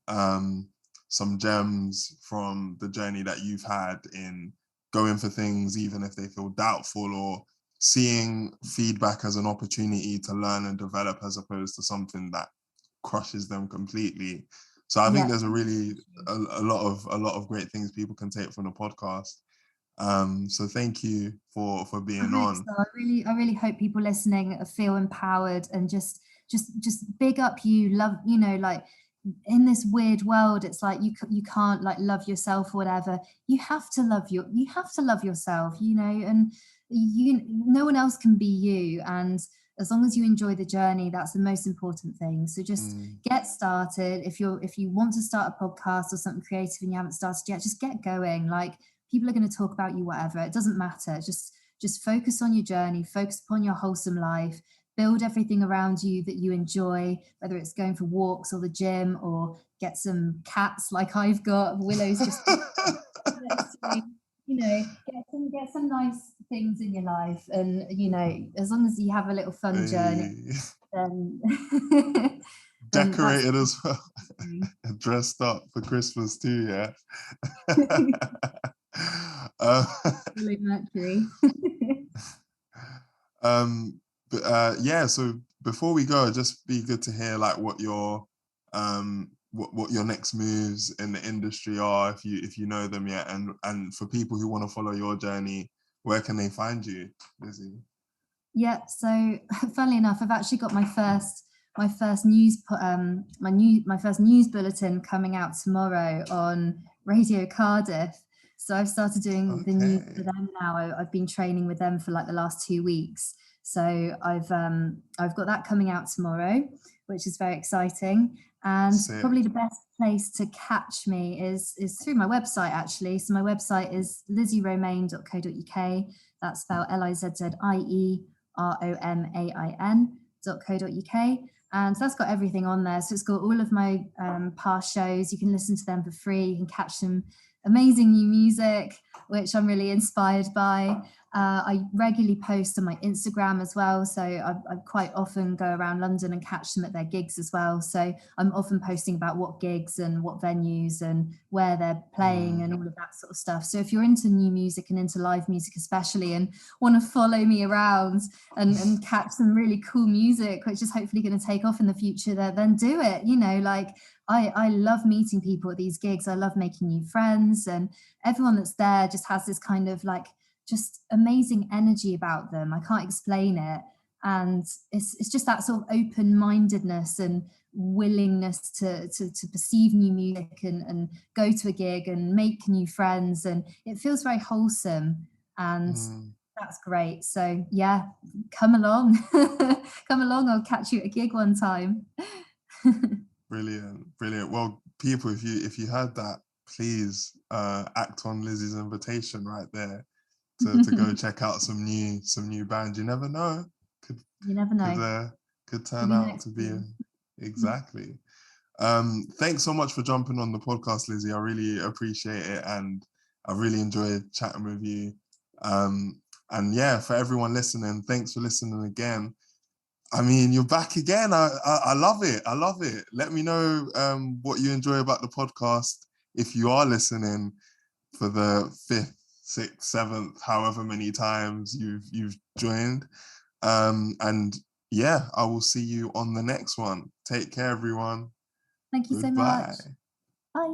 um, some gems from the journey that you've had in going for things, even if they feel doubtful, or seeing feedback as an opportunity to learn and develop, as opposed to something that crushes them completely. So I think Yeah. there's a lot of great things people can take from the podcast. So thank you for I being hope on. so. I really hope people listening feel empowered, and just big up you. Love, like in this weird world, it's like you can't like love yourself or whatever. You have to love yourself, and no one else can be you. And as long as you enjoy the journey, that's the most important thing. So just Mm, get started. If you want to start a podcast or something creative and you haven't started yet, just get going. Like, people are going to talk about you, whatever. It doesn't matter. Just focus on your journey, focus upon your wholesome life, build everything around you that you enjoy, whether it's going for walks or the gym, or get some cats like I've got. Willow's just next to me. Get some nice things in your life, and as long as you have a little fun journey, hey. then then that's decorated as well. Dressed up for Christmas too, yeah. uh, Mercury. yeah, so before we go, just be good to hear like what your what your next moves in the industry are, if you know them yet, and for people who want to follow your journey, where can they find you, Lizzie? Yeah, so funnily enough, I've actually got my first news my first news bulletin coming out tomorrow on Radio Cardiff. So I've started doing the news for them now. I've been training with them for like the last 2 weeks. So I've got that coming out tomorrow, which is very exciting. And Sick. Probably the best place to catch me is through my website, actually. So my website is lizzieromain.co.uk. That's spelled LIZZIEROMAIN.co.uk. And so that's got everything on there. So it's got all of my past shows. You can listen to them for free. You can catch some amazing new music, which I'm really inspired by. I regularly post on my Instagram as well. So I quite often go around London and catch them at their gigs as well. So I'm often posting about what gigs and what venues and where they're playing and all of that sort of stuff. So if you're into new music and into live music especially, and want to follow me around and catch some really cool music, which is hopefully going to take off in the future, then do it. You know, like I love meeting people at these gigs. I love making new friends, and everyone that's there just has this kind of like just amazing energy about them. I can't explain it. And it's just that sort of open-mindedness and willingness to perceive new music and go to a gig and make new friends. And it feels very wholesome. And that's great. So yeah, come along. Come along. I'll catch you at a gig one time. Brilliant. Well, people, if you heard that, please act on Lizzie's invitation right there to go check out some new bands. You never know. Could turn out to be exactly. Thanks so much for jumping on the podcast, Lizzie. I really appreciate it, and I really enjoyed chatting with you. And yeah, for everyone listening, thanks for listening again. I mean, you're back again. I love it. I love it. Let me know what you enjoy about the podcast. If you are listening for the 5th, 6th, 7th, however many times you've joined. And yeah, I will see you on the next one. Take care, everyone. Thank you so much. Bye.